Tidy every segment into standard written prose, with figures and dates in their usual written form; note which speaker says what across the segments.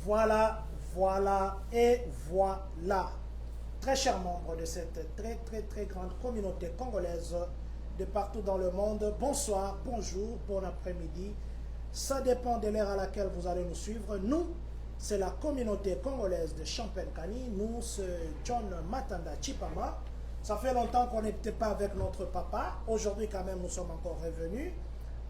Speaker 1: Voilà, voilà et voilà. Très chers membres de cette très grande communauté congolaise de partout dans le monde, bonsoir, bonjour, bon après-midi. Ça dépend de l'heure à laquelle vous allez nous suivre. Nous, c'est la communauté congolaise de Champagne-Kani. Nous, c'est John Matanda Chipama. Ça fait longtemps qu'on n'était pas avec notre papa. Aujourd'hui, quand même, nous sommes encore revenus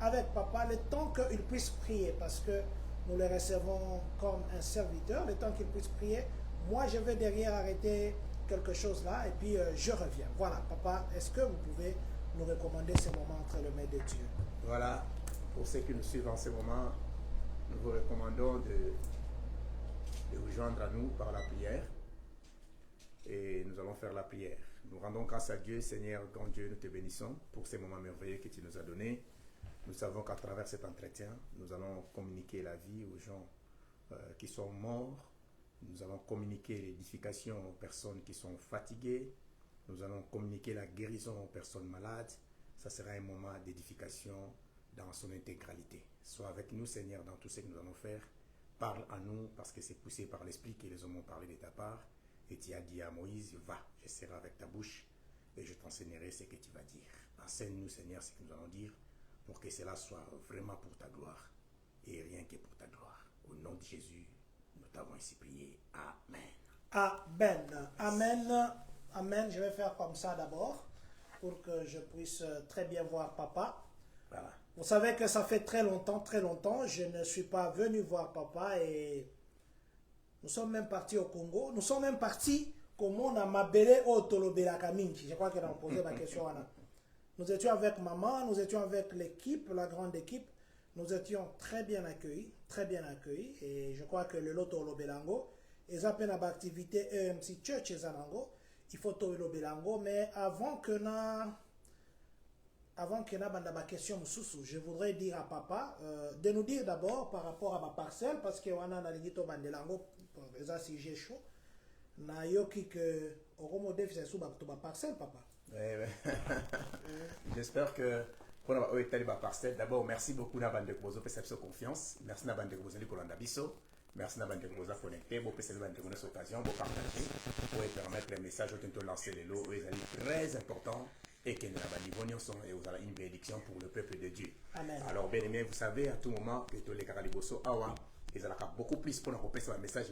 Speaker 1: avec papa, le temps qu'il puisse prier, parce que nous le recevons comme un serviteur, le temps qu'il puisse prier. Moi, je vais derrière arrêter quelque chose là, et puis je reviens. Voilà, papa, est-ce que vous pouvez nous recommander ces moments entre les mains de Dieu?
Speaker 2: Voilà, pour ceux qui nous suivent en ce moment, nous vous recommandons de vous joindre à nous par la prière. Et nous allons faire la prière. Nous rendons grâce à Dieu, Seigneur, grand Dieu, nous te bénissons pour ces moments merveilleux que tu nous as donnés. Nous savons qu'à travers cet entretien, nous allons communiquer la vie aux gens qui sont morts. Nous allons communiquer l'édification aux personnes qui sont fatiguées. Nous allons communiquer la guérison aux personnes malades. Ça sera un moment d'édification dans son intégralité. Sois avec nous, Seigneur, dans tout ce que nous allons faire. Parle à nous, parce que c'est poussé par l'Esprit que les hommes ont parlé de ta part. Et tu as dit à Moïse, va, je serai avec ta bouche et je t'enseignerai ce que tu vas dire. Enseigne-nous, Seigneur, ce que nous allons dire, pour que cela soit vraiment pour ta gloire et rien que pour ta gloire. Au nom de Jésus, nous t'avons ainsi prié. Amen.
Speaker 1: Amen. Amen. Amen. Je vais faire comme ça d'abord, pour que je puisse très bien voir papa.
Speaker 2: Voilà.
Speaker 1: Vous savez que ça fait très longtemps, je ne suis pas venu voir papa, et nous sommes même partis au Congo. Nous sommes même partis comme on a mabélé au Tolobela Kaminchi. Je crois qu'elle a posé ma question. Nous étions avec maman, nous étions avec l'équipe, la grande équipe. Nous étions très bien accueillis. Et je crois que le loto Lobelango, ils ont une activité EMC Church et Zanango. Il faut tout Lobelango, mais avant que na question, je voudrais dire à papa de nous dire d'abord par rapport à ma parcelle, parce que on a un lingito bandelango, si j'ai chaud. Na yoki que oromo déficit sous ma parcelle, papa.
Speaker 2: J'espère que pour la parcelle, d'abord merci beaucoup na bande Kozo pour cette confiance. Merci na bande Kozo pour l'andabiso. Merci na bande Kozo connecté. Bon pour cette bande Kozo occasion pour partager, pour permettre les messages de lancer les lots. C'est très important. Et que nous avons sont et vous avez une bénédiction pour le peuple de Dieu.
Speaker 1: Amen.
Speaker 2: Alors, bien aimé, vous savez à tout moment que tous les caraliboso awa, ils ont beaucoup plus pour nous repasser un message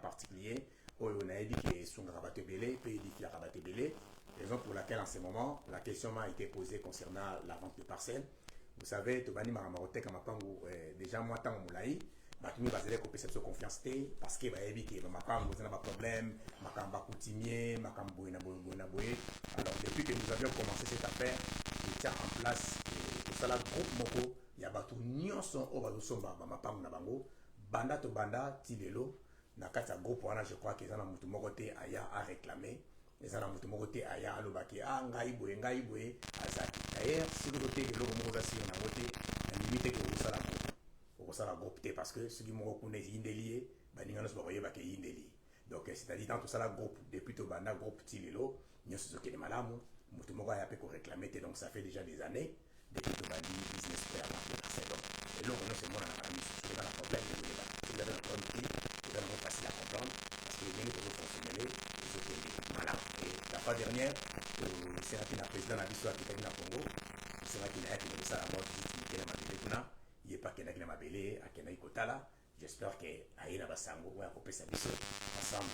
Speaker 2: particulier. On a dit que sont rabatté belé, puis dit qu'il a rabatté belé. Raison pour laquelle en ce moment, la question m'a été posée concernant la vente de parcelles. Vous savez, Tobani Maramarotek déjà moi tant moulaï. Nous allons couper cette confiance parce que ma femme a un problème, ma femme va coutumier, ma femme boue. Alors depuis que nous avions commencé cette affaire, il tient en place tout ça là groupe moko, il y a batou nyonso o bazo somba ma femme na bango, banda to banda tilelo na kata groupe wana je crois que ça na mutu moko te aya à réclamer, et ça na mutu moko te aya alobaki ngai boye azaki. D'ailleurs si vous notez que logo moko za si na voté, la limite que vous ça la ça la groupe parce que ceux qui m'ont reconnu indélié baningano se voyait que indélié. Donc c'est-à-dire dans tout ça la groupe depuis to banda groupe tilelo nous ce qui est malamu mutu moko ya pe ko réclamer, donc ça fait déjà des années depuis to bandi business pour avoir c'est donc et donc on se montre dans la mission c'est pas un problème de là c'est un problème qui est facile à comprendre parce que les gens fonctionner les autres sont malades. Et la fois dernière c'est la président a dit soit qui est na Congo c'est vrai qu'il a été ça la mort qui est ma il n'est pas qu'il a mabélé à Kenaï Kotala. J'espère que Aïna Bassango va couper sa mission ensemble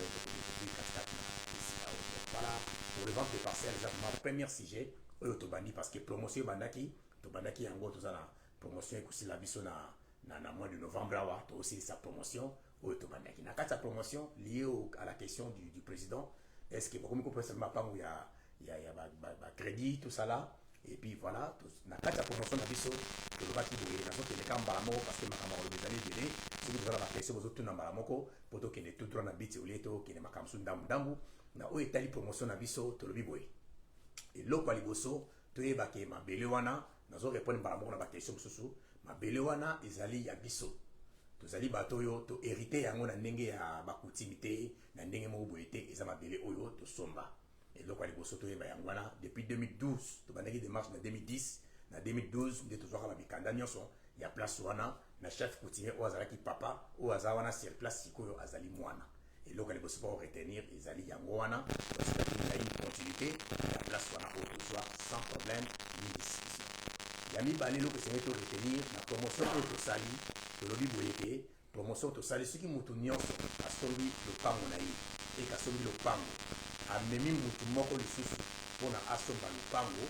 Speaker 2: voilà pour le vente de parcelles. Ma première sujet Otobandi parce que promotion Bandaki en gros tout ça la promotion et aussi la mission na mois de novembre là aussi sa promotion Otobandaki na sa promotion liée à la question du président. Est-ce que comme on peut seulement pas où il y a crédit tout ça là. Et puis voilà, na kata promotion na biso to lobaki boye na soki le kamba moko parce que makambo le bezali délai si vous avez la question vous autres na moko poto que ne tout droit na biti oleto que ne makamsu ndambu na o etali promotion na biso to lobi boye et loko liboso to yeba ke mabele wana nazo répondre mbala moko na ba question susu mabele wana ezali ya biso tozali bato yo to hérité yango na ndenge ya bakutimité na ndenge moko boye te eza mabele oyo to somba. Et donc, depuis 2012, tu as des démarches en 2010, en 2012, il y a place wana na chef coutumier o azala ki papa o azawana sur place sikoyo azali mwana et donc les boss pour retenir ezali yango wana parce que il y a une continuité la place wana o soit sans problème ni discussion yami bale lo que c'est to retenir na promotion to sali to lobi boyeke promotion to sali soki mutu nyonso asombi lopango na ye e kasombi lopango amemi mutu moko lisusu mpona asomba lopango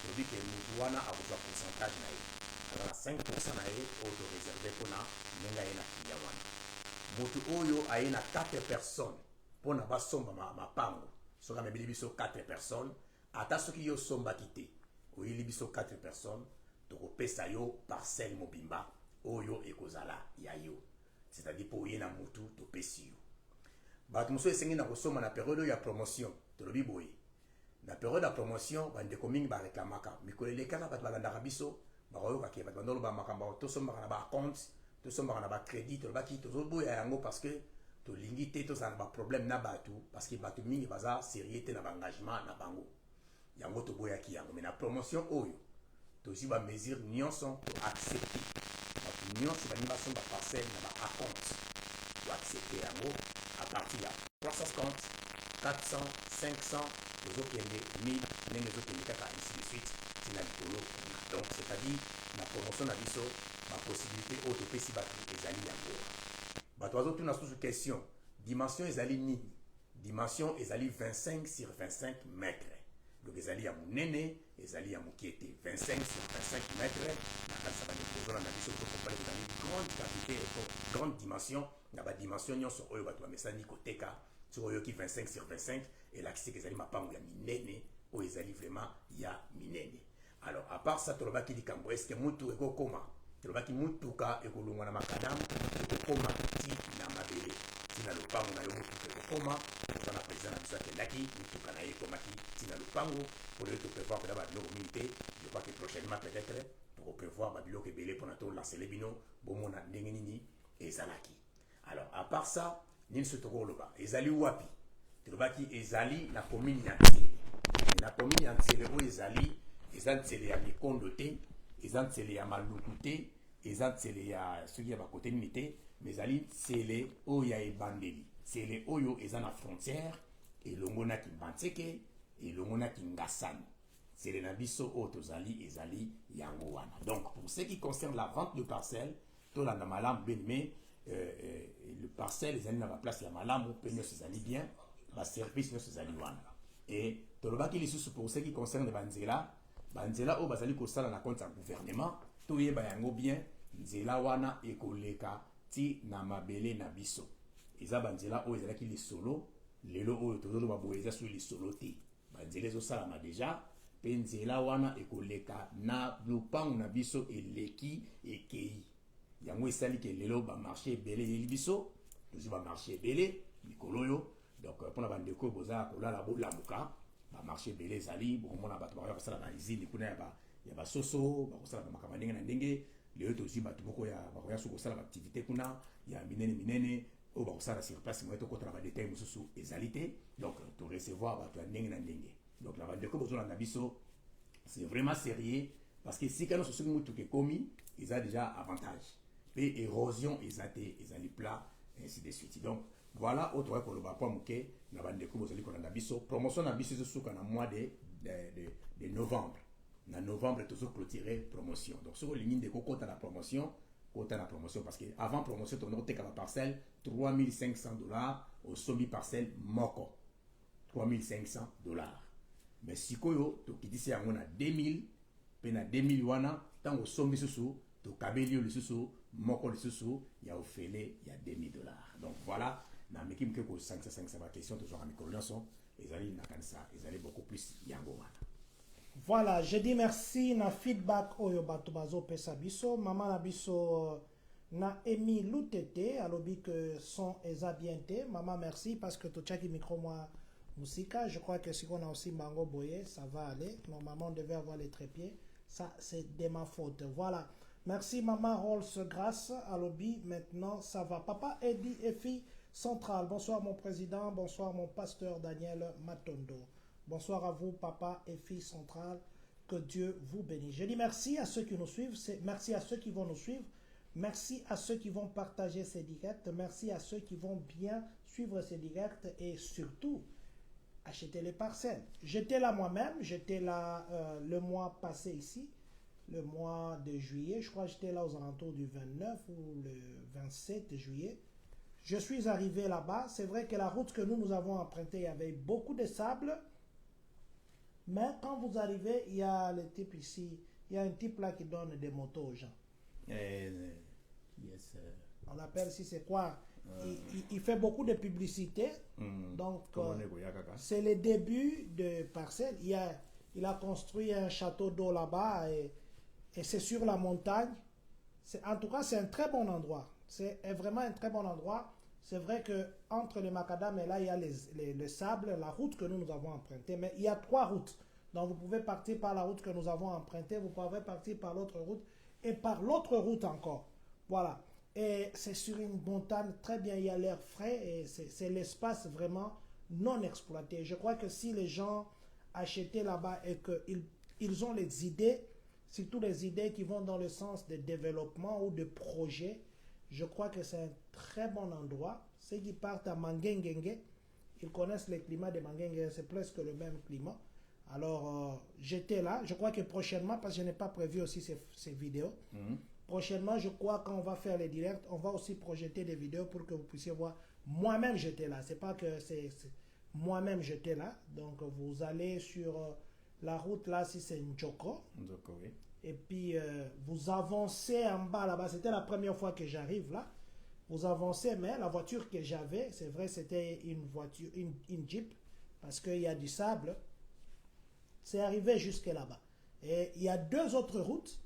Speaker 2: lobi ke mutu wana akozwa pourcentage na ye azala 5% na ye oyo to réservé mpona ndenge aye na kilia wana mutu oyo aye na 4 personnes mpona basomba mapango soki amemeli biso 4 personnes ata soki yo osombaki te oyeli biso 4 personnes tokopesa yo parcelle mobimba oyo ekozala ya yo c'est-à-dire mpo oye na mutu topesi yo bato mosusu esengi na kosomba na periode oyo ya promotion tolobi boye na periode ya promotion bandeko mingi bareklamaka mikolo elekaka bato balandaka biso bakoyokaki bato bandoloba makambo tosombaka na bacompte tosombaka na bacrédit tolobaki tozoboya yango parce que tolingi te tozala na baproblème na bato parce que bato mingi baza sérieux te na baengagement na bango yango toboyaki yango mais na promotion oyo tozwi bamesure nyonso toaccepte bato nyonso balingi basomba parcelle na baacompte toaccepte yango à partir ya 350 400 500 tozokende 1000 ndenge ezokende kaka ainsi de suite tina likolo donc c'est-à-dire na promotion na biso baposibilité oyo topesi bato ezali yango bato bazotuna susu question dimension ezali nini dimension ezali 25 sur 25 mètres donc ezali ya monene ezali ya mokie te 25 sur 25 mètres nakalisa bandeko na biso tokompare ezali grande quantité grande dimension na badimension nyonso oyo bato bamesani koteka soki oyoki 25 sur 25 elakisi ke ezali mapango ya minene oyo ezali vraiment ya minene alors à part ça tolobaki likambo est ce que mutu ekokoma tolobaki mutuka ekolongwa na makadamu ekokoma ti na mabele tina lopango na yo mutuka ekokoma ozana président na biso akendaki mutuka na ye ekomaki tina lopango pour yo toprévoir pena babiloko mingi te je crois que prochainement peut-être tokoprévoir babiloko ebele mpona tolancele bino bomona ndenge nini ezalaki alors à part ça nini so tokoloba ezali wapi tolobaki ezali na commune ya ntsele na commune ya ntsele oyo ezali eza ntsele ya mikondo te eza ntsele ya maluku te eza ntsele ya soki ya bakote nini te mais ezali ntsele oyo ya ebandeli ntsele oyo eza na frontière elongo na kimbantseke elongo na kingasani ntsele na biso oyo tozali ezali yango wana donc pour ce qui concerne la vente de parcelle tolanda malamu beni mais le parcelle ezali na baplace ya malamu mpe nyonso ezali bien baservice nyonso ezali wana et tolobaki lisusu pour ce qui concerne banzela oyo bazali kosala na compte ya gouvernement toyeba yango bien nzela wana ekoleka ti na mabele na biso eza banzela oyo ezalaki lisolo lelo oyo tozoloba boye eza soki lisolo te banzela ezosalama deja mpe nzela wana ekoleka na lopango na biso eleki ekei yango esali ke lelo bamarché ebele eyeli biso tozwi bamarché ebele mikolo oyo donc mpona bandeko boza kolala bolamuka bamarché ebele ezali bokomona bato bakoya kosala na usine kuna ya basoso bakosala bamakambo ndenge na ndenge lelo tozwi bato moko bakoya soki kosala baactivité kuna ya minene oyo bakosala sur place moye tokotala badetail mosusu ezali te donc torecevoir bato ya ndenge na ndenge donc na bandeko bozolanda biso c'est vraiment sérieux parce que esika nyonso soki motuka ekomi eza déjà avantage mpe érosion eza te ezali plat ainsi de suite donc voilà oyo tokoki koloba mpo moke na bandeko bozali kolanda biso promotion na biso ezosuka na mois de novembre na novembre tozoclôturer promotion donc soki olingi ndeko kota na promotion parce que avant promotion tokona koteka baparcelle $3500 osombi parcelle moko $3500 mais sikoyo tokitisi yango na 2000 mpe na 2000 wana ntango osombi susu tokabeli yo lisusu moko lisusu ya ofele ya $2000 donc voilà na meki moke kosangisa baquestion tozwaka mikolo nyonso ezali nakanisa ezali beaucoup plus yango wana.
Speaker 1: Voilà, je dis merci na feedback oyo bato bazopesa biso mama na biso na Emi Lutete alobi que son eza bien te mama merci parce que tochaki micro moi musika je crois que si on a aussi Mango Boye ça va aller normalement on devait avoir les trépieds ça c'est de ma faute voilà merci maman Rolls grâce alobi maintenant ça va papa Eddie Efi Central bonsoir mon président bonsoir mon pasteur Daniel Matondo. Bonsoir à vous, papa et fille centrale. Que Dieu vous bénisse. Je dis merci à ceux qui nous suivent. Merci à ceux qui vont nous suivre. Merci à ceux qui vont partager ces directs. Merci à ceux qui vont bien suivre ces directs et surtout acheter les parcelles. J'étais là moi-même. J'étais là le mois passé ici, le mois de juillet. Je crois que j'étais là aux alentours du 29 ou le 27 juillet. Je suis arrivé là-bas. C'est vrai que la route que nous avons empruntée, il y avait beaucoup de sable. Mais quand vous arrivez, il y a le type ici. Il y a un type là qui donne des motos aux gens.
Speaker 2: Yes.
Speaker 1: On appelle ici, c'est quoi? Il fait beaucoup de publicité. Donc, c'est le début de parcelle. Il a construit un château d'eau là-bas et c'est sur la montagne. En tout cas, c'est un très bon endroit. C'est vraiment un très bon endroit. C'est vrai qu'entre les macadam et là, il y a le sable, la route que nous avons empruntée. Mais il y a 3 routes. Donc, vous pouvez partir par la route que nous avons empruntée. Vous pouvez partir par l'autre route et par l'autre route encore. Voilà. Et c'est sur une montagne très bien. Il y a l'air frais et c'est l'espace vraiment non exploité. Je crois que si les gens achetaient là-bas et qu'ils ont les idées, surtout les idées qui vont dans le sens de développement ou de projet, je crois que c'est un très bon endroit. Ceux qui partent à Mangengengue, ils connaissent le climat de Mangengengue, c'est presque le même climat. Alors, j'étais là. Je crois que prochainement, parce que je n'ai pas prévu aussi ces vidéos, prochainement, je crois qu'on va faire les directs, on va aussi projeter des vidéos pour que vous puissiez voir. Moi-même, j'étais là. C'est pas que c'est moi-même, j'étais là. Donc, vous allez sur la route là, si c'est Njoko.
Speaker 2: Njoko, oui.
Speaker 1: Et puis, vous avancez en bas là-bas. C'était la première fois que j'arrive là. Vous avancez, mais la voiture que j'avais, c'est vrai, c'était une voiture, une Jeep, parce qu'il y a du sable. C'est arrivé jusque là-bas. Et il y a 2 autres routes,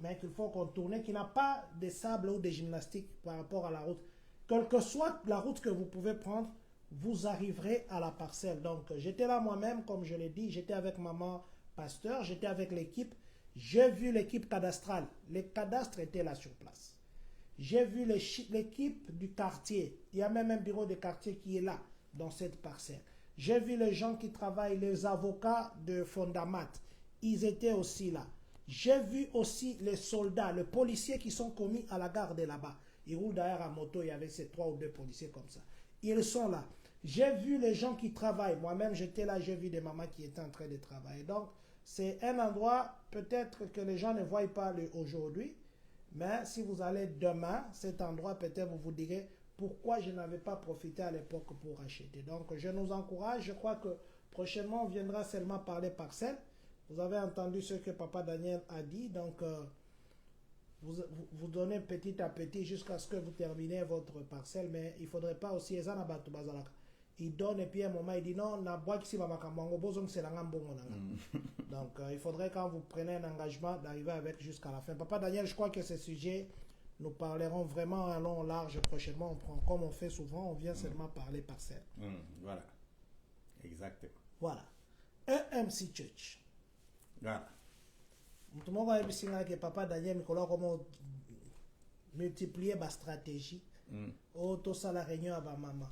Speaker 1: mais qu'il faut contourner, qui n'a pas de sable ou de gymnastique par rapport à la route. Quelle que soit la route que vous pouvez prendre, vous arriverez à la parcelle. Donc, j'étais là moi-même, comme je l'ai dit, j'étais avec maman pasteur, j'étais avec l'équipe. J'ai vu l'équipe cadastrale. Les cadastres étaient là sur place. J'ai vu l'équipe du quartier. Il y a même un bureau de quartier qui est là, dans cette parcelle. J'ai vu les gens qui travaillent, les avocats de Fondamat. Ils étaient aussi là. J'ai vu aussi les soldats, les policiers qui sont commis à la garde là-bas. Ils roulent derrière à moto, il y avait ces 3 ou 2 policiers comme ça. Ils sont là. J'ai vu les gens qui travaillent. Moi-même, j'étais là, j'ai vu des mamans qui étaient en train de travailler. Donc, c'est un endroit, peut-être que les gens ne voient pas aujourd'hui, mais si vous allez demain, cet endroit, peut-être vous vous direz pourquoi je n'avais pas profité à l'époque pour acheter. Donc, je nous encourage. Je crois que prochainement, on viendra seulement parler parcelle. Vous avez entendu ce que Papa Daniel a dit. Donc, vous donnez petit à petit jusqu'à ce que vous terminez votre parcelle. Mais il ne faudrait pas aussi... Il donne et puis à un moment, il dit non, donc il faudrait quand vous prenez un engagement d'arriver avec jusqu'à la fin. Papa Daniel, je crois que ce sujet, nous parlerons vraiment à long large prochainement. On prend, comme on fait souvent, on vient seulement parler parcelle.
Speaker 2: Voilà. Exactement.
Speaker 1: Voilà. EMC Church.
Speaker 2: Voilà.
Speaker 1: Tout le monde va dire que Papa Daniel, comment multiplier ma stratégie. Tout ça, la réunion avec maman.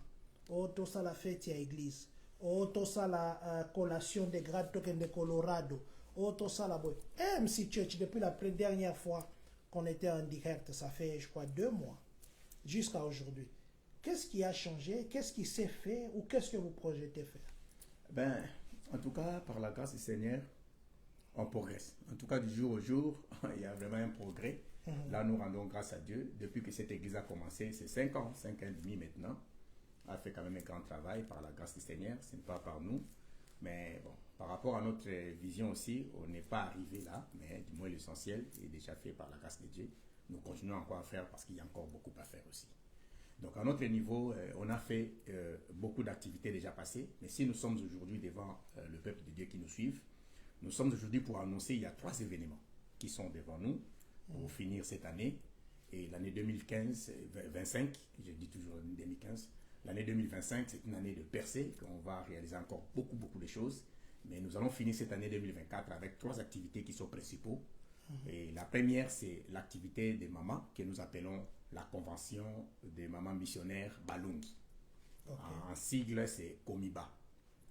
Speaker 1: Tout ça, la fête à l'église. Tout ça, la collation des grades token de Colorado. Tout ça, la boy. EMC Church, depuis la dernière fois qu'on était en direct, ça fait, je crois, 2 mois, jusqu'à aujourd'hui. Qu'est-ce qui a changé? Qu'est-ce qui s'est fait? Ou qu'est-ce que vous projetez faire?
Speaker 2: Ben, en tout cas, par la grâce du Seigneur, on progresse. En tout cas, du jour au jour, il y a vraiment un progrès. Là, nous rendons grâce à Dieu. Depuis que cette église a commencé, c'est 5 ans, 5 ans et demi maintenant. On a fait quand même un grand travail par la grâce du Seigneur. Ce n'est pas par nous. Mais bon, par rapport à notre vision aussi, on n'est pas arrivé là. Mais du moins, l'essentiel est déjà fait par la grâce de Dieu. Nous continuons encore à faire parce qu'il y a encore beaucoup à faire aussi. Donc, à notre niveau, on a fait beaucoup d'activités déjà passées. Mais si nous sommes aujourd'hui devant le peuple de Dieu qui nous suit, nous sommes aujourd'hui pour annoncer il y a 3 événements qui sont devant nous pour finir cette année. Et l'année 2025, je dis toujours 2015, l'année 2025, c'est une année de percée, qu'on va réaliser encore beaucoup de choses. Mais nous allons finir cette année 2024 avec 3 activités qui sont principaux. Et la première, c'est l'activité des mamans que nous appelons la convention des mamans missionnaires Balungi. En sigle, c'est Komiba.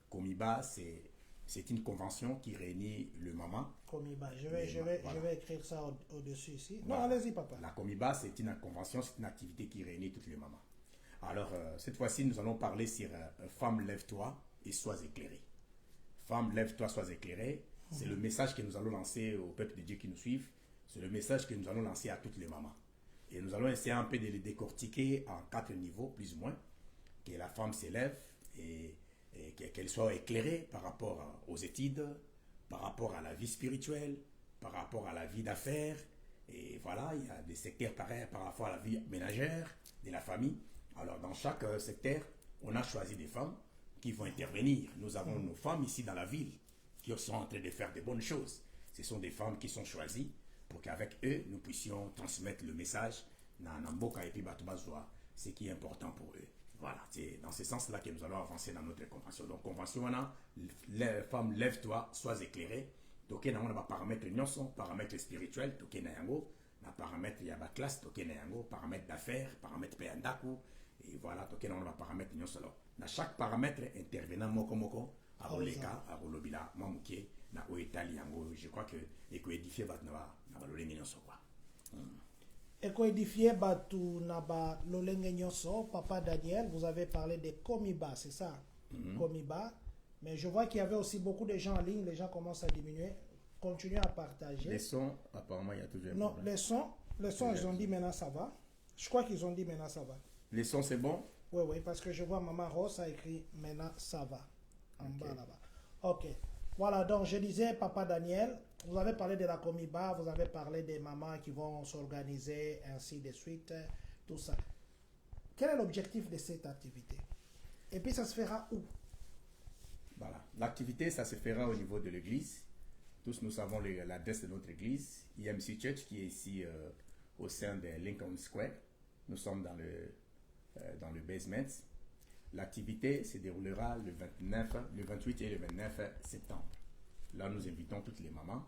Speaker 2: Komiba, c'est C'est une convention qui réunit le maman.
Speaker 1: Comiba. Je
Speaker 2: Voilà.
Speaker 1: vais écrire ça au-dessus ici. Non,
Speaker 2: Voilà.
Speaker 1: allez-y, papa.
Speaker 2: La Comiba, c'est une convention, c'est une activité qui réunit toutes les mamans. Alors, cette fois-ci, nous allons parler sur Femme, lève-toi et sois éclairée. Femme, lève-toi, sois éclairée. C'est le message que nous allons lancer au peuple de Dieu qui nous suivent. C'est le message que nous allons lancer à toutes les mamans. Et nous allons essayer un peu de les décortiquer en 4 niveaux, plus ou moins. Que la femme s'élève et qu'elle soit éclairée par rapport aux études, par rapport à la vie spirituelle, par rapport à la vie d'affaires. Et voilà, il y a des secteurs pareils par rapport à la vie ménagère de la famille. Alors, dans chaque secteur, on a choisi des femmes qui vont intervenir. Nous avons nos femmes ici dans la ville qui sont en train de faire de bonnes choses. Ce sont des femmes qui sont choisies pour qu'avec eux, nous puissions transmettre le message dans Namboka et puis Batoubazoa, ce qui est important pour eux. Voilà, c'est dans ce sens-là que nous allons avancer dans notre convention. Donc, convention, on a les femmes, lève-toi, sois éclairée. Donc, on a des paramètres nyonso, paramètres spirituels, toké na yango, na paramètres yaba classe, toké na yango, paramètres d'affaires, paramètres payandaku, et voilà, toké na on a paramètres nyonso. Dans chaque paramètre intervenant moko, à Oleka, à Olobila, Mamouké, na Oetali yango, je crois que écoédifier va na balolé nyonso quoi.
Speaker 1: Écoédifié Batu Naba Lolenge Nyonso, Papa Daniel, vous avez parlé des Comiba, c'est ça? Comiba. Mais je vois qu'il y avait aussi beaucoup de gens en ligne, les gens commencent à diminuer. Continuez à partager.
Speaker 2: Les sons, apparemment, il y a toujours un
Speaker 1: Non,
Speaker 2: problème.
Speaker 1: les sons, ils ont dit maintenant ça va. Je crois qu'ils ont dit maintenant ça va.
Speaker 2: Les sons, c'est bon?
Speaker 1: Oui, parce que je vois Maman Rose a écrit maintenant ça va. En bas là-bas. Ok. Voilà, donc je disais, Papa Daniel, vous avez parlé de la Comiba, vous avez parlé des mamans qui vont s'organiser, ainsi de suite, tout ça. Quel est l'objectif de cette activité? Et puis ça se fera où?
Speaker 2: Voilà. L'activité, ça se fera au niveau de l'église. Tous nous savons l'adresse de notre église, IMC Church, qui est ici au sein de Lincoln Square. Nous sommes dans le basement. L'activité se déroulera le 28 et le 29 septembre. Là, nous invitons toutes les mamans.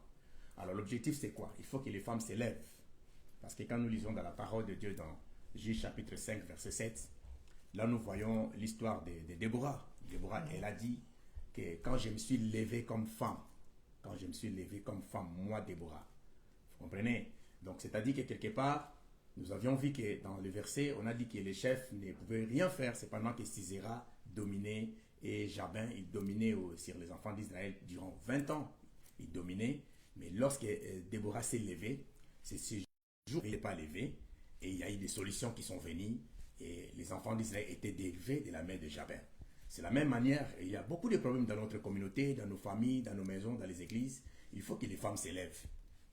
Speaker 2: Alors, l'objectif, c'est quoi? Il faut que les femmes s'élèvent. Parce que quand nous lisons dans la parole de Dieu, dans Juge chapitre 5, verset 7, là, nous voyons l'histoire de Déborah. Déborah, elle a dit que quand je me suis levée comme femme, moi, Déborah. Vous comprenez? Donc, c'est-à-dire que quelque part, nous avions vu que dans le verset, on a dit que les chefs ne pouvaient rien faire, c'est pendant que Sisera dominait et Jabin, il dominait sur les enfants d'Israël durant 20 ans. Il dominait, mais lorsque Déborah s'est levée, c'est ce jour il n'est pas levé, et il y a eu des solutions qui sont venues, et les enfants d'Israël étaient délivés de la main de Jabin. C'est la même manière, il y a beaucoup de problèmes dans notre communauté, dans nos familles, dans nos maisons, dans les églises. Il faut que les femmes s'élèvent.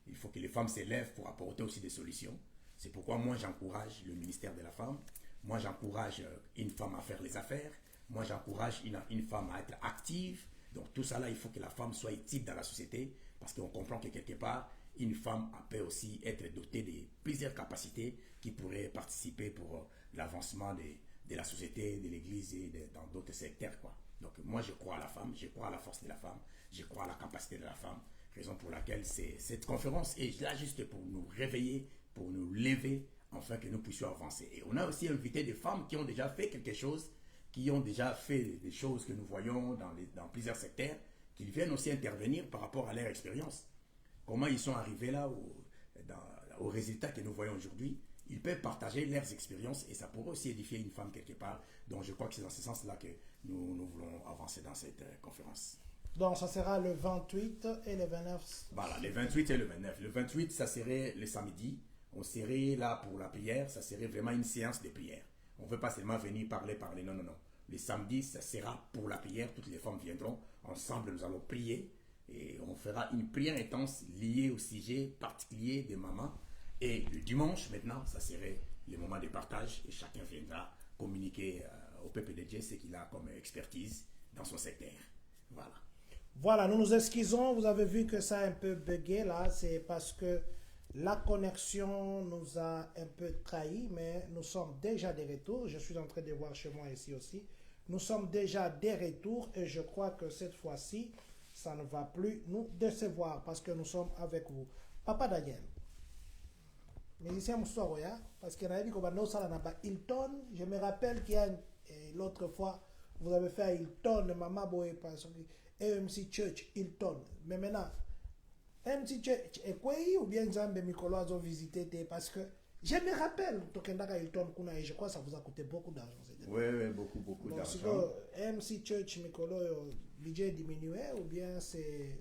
Speaker 2: Il faut que les femmes s'élèvent pour apporter aussi des solutions. C'est pourquoi moi j'encourage le ministère de la femme. Moi j'encourage une femme à faire les affaires. Moi j'encourage une femme à être active. Donc tout ça là, il faut que la femme soit utile dans la société. Parce qu'on comprend que quelque part, une femme peut aussi être dotée de plusieurs capacités qui pourraient participer pour l'avancement de la société, de l'église et dans d'autres secteurs, quoi. Donc moi je crois à la femme, je crois à la force de la femme, je crois à la capacité de la femme, raison pour laquelle cette conférence est là juste pour nous réveiller, pour nous lever, afin que nous puissions avancer. Et on a aussi invité des femmes qui ont déjà fait quelque chose, qui ont déjà fait des choses que nous voyons dans plusieurs secteurs, qui viennent aussi intervenir par rapport à leur expérience. Comment ils sont arrivés là au résultat que nous voyons aujourd'hui. Ils peuvent partager leurs expériences et ça pourrait aussi édifier une femme quelque part. Donc je crois que c'est dans ce sens-là que nous voulons avancer dans cette conférence.
Speaker 1: Donc ça sera le 28 et le 29.
Speaker 2: Voilà, le 28 et le 29. Le 28, ça serait le samedi. On serait là pour la prière. Ça serait vraiment une séance de prière. On ne veut pas seulement venir parler. Non. Le samedi, ça sera pour la prière. Toutes les femmes viendront. Ensemble, nous allons prier. Et on fera une prière intense liée au sujet particulier des mamans. Et le dimanche, maintenant, ça serait le moment de partage et chacun viendra communiquer au peuple de Dieu ce qu'il a comme expertise dans son secteur. Voilà.
Speaker 1: Voilà, nous nous excusons. Vous avez vu que ça a un peu bugué là. C'est parce que la connexion nous a un peu trahis, mais nous sommes déjà de retour. Je suis en train de voir chez moi ici aussi. Nous sommes déjà de retour et je crois que cette fois-ci, ça ne va plus nous décevoir parce que nous sommes avec vous. Papa Daniel. Musicien Moussoua, parce qu'il y a dit qu'on ça n'a Hilton. Je me rappelle qu'il y a l'autre fois, vous avez fait à Hilton, Maman Boé. AMC Church Hilton. Mais maintenant, AMC Church est quoi ou bien Zambé Mikolo ont visité parce que je me rappelle, Tokendaka Hilton Kuna, et je crois que ça vous a coûté beaucoup d'argent.
Speaker 2: Oui, beaucoup
Speaker 1: Donc, si
Speaker 2: d'argent.
Speaker 1: AMC Church Mikolo, le budget diminué ou bien c'est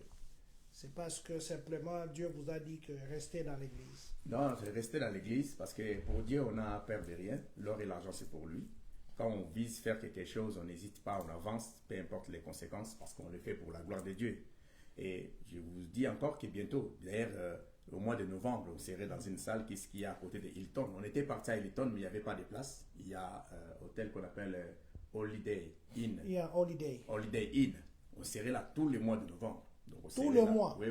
Speaker 1: parce que simplement Dieu vous a dit que restez dans l'église?
Speaker 2: Non, c'est rester dans l'église parce que pour Dieu, on n'a peur de rien. L'or et l'argent, c'est pour lui. Quand on vise faire quelque chose, on n'hésite pas, on avance, peu importe les conséquences, parce qu'on le fait pour la gloire de Dieu. Et je vous dis encore que bientôt, d'ailleurs, au mois de novembre, on serait dans une salle qui est à côté de Hilton. On était parti à Hilton, mais il n'y avait pas de place. Il y a un hôtel qu'on appelle Holiday Inn.
Speaker 1: Il y a Holiday.
Speaker 2: Holiday Inn. On serait là tous les mois de novembre. Donc,
Speaker 1: Tout le mois?
Speaker 2: Oui,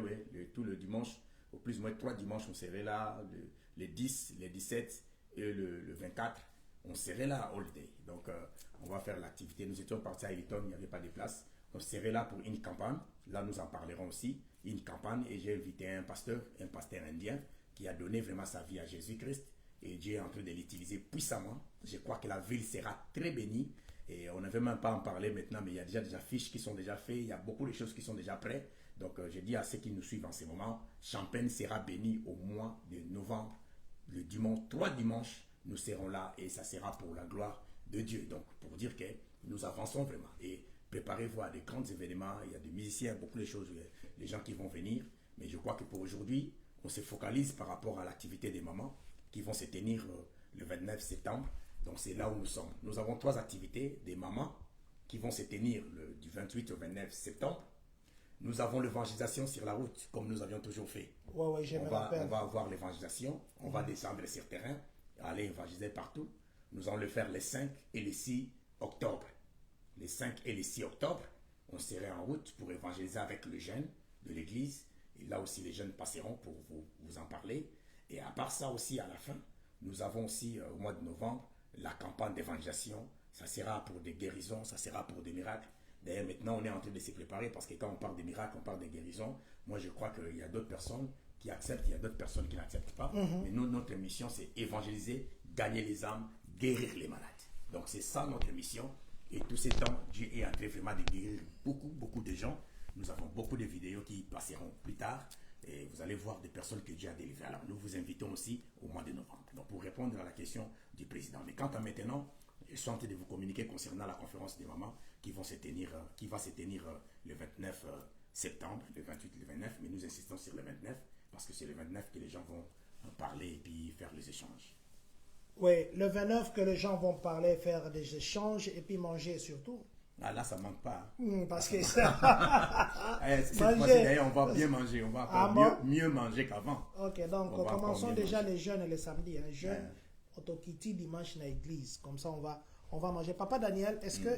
Speaker 2: tout le dimanche. Au plus ou moins 3 dimanches, on serait là. Les 10, les 17 et le 24. On serait là à Holiday. Donc, on va faire l'activité. Nous étions partis à Hilton, il n'y avait pas de place. On serait là pour une campagne. Là, nous en parlerons aussi. Une campagne. Et j'ai invité un pasteur indien, qui a donné vraiment sa vie à Jésus-Christ. Et Dieu est en train de l'utiliser puissamment. Je crois que la ville sera très bénie. Et on n'avait même pas en parler maintenant, mais il y a déjà des affiches qui sont déjà faites. Il y a beaucoup de choses qui sont déjà prêtes. Donc, je dis à ceux qui nous suivent en ce moment, Champagne sera béni au mois de novembre. Le dimanche, 3 dimanches, nous serons là et ça sera pour la gloire de Dieu. Donc, pour dire que nous avançons vraiment. Et préparez-vous à des grands événements. Il y a des musiciens, beaucoup de choses, les gens qui vont venir. Mais je crois que pour aujourd'hui, on se focalise par rapport à l'activité des mamans qui vont se tenir le 29 septembre. Donc, c'est là où nous sommes. Nous avons 3 activités des mamans qui vont se tenir du 28 au 29 septembre. Nous avons l'évangélisation sur la route, comme nous avions toujours fait.
Speaker 1: Ouais, je me rappelle.
Speaker 2: On va avoir l'évangélisation, on va descendre sur terrain, aller évangéliser partout. Nous allons le faire les 5 et les 6 octobre. Les 5 et les 6 octobre, on serait en route pour évangéliser avec le jeune de l'église. Et là aussi, les jeunes passeront pour vous en parler. Et à part ça aussi, à la fin, nous avons aussi, au mois de novembre, la campagne d'évangélisation. Ça sera pour des guérisons, ça sera pour des miracles. D'ailleurs, maintenant, on est en train de se préparer parce que quand on parle des miracles, on parle des guérisons. Moi, je crois qu'il y a d'autres personnes qui acceptent, il y a d'autres personnes qui n'acceptent pas. Mais nous, notre mission, c'est évangéliser, gagner les âmes, guérir les malades. Donc, c'est ça notre mission. Et tous ces temps, Dieu est en train vraiment de guérir beaucoup de gens. Nous avons beaucoup de vidéos qui passeront plus tard. Et vous allez voir des personnes que Dieu a délivrées. Alors, nous vous invitons aussi au mois de novembre. Donc, pour répondre à la question du président. Mais quant à maintenant, je suis en train de vous communiquer concernant la conférence des mamans qui va se tenir le 29 septembre, le 28 et le 29, mais nous insistons sur le 29 parce que c'est le 29 que les gens vont parler et puis faire les échanges.
Speaker 1: Oui, le 29 que les gens vont parler, faire des échanges et puis manger surtout.
Speaker 2: Ah là, ça ne manque pas.
Speaker 1: Parce que
Speaker 2: cette fois-ci, d'ailleurs, on va bien manger, on va encore mieux manger qu'avant.
Speaker 1: Ok, donc commençons déjà les jeûnes les samedis. Jeûne Otokiti dimanche dans l'église. Comme ça, on va manger. Papa Daniel, est-ce que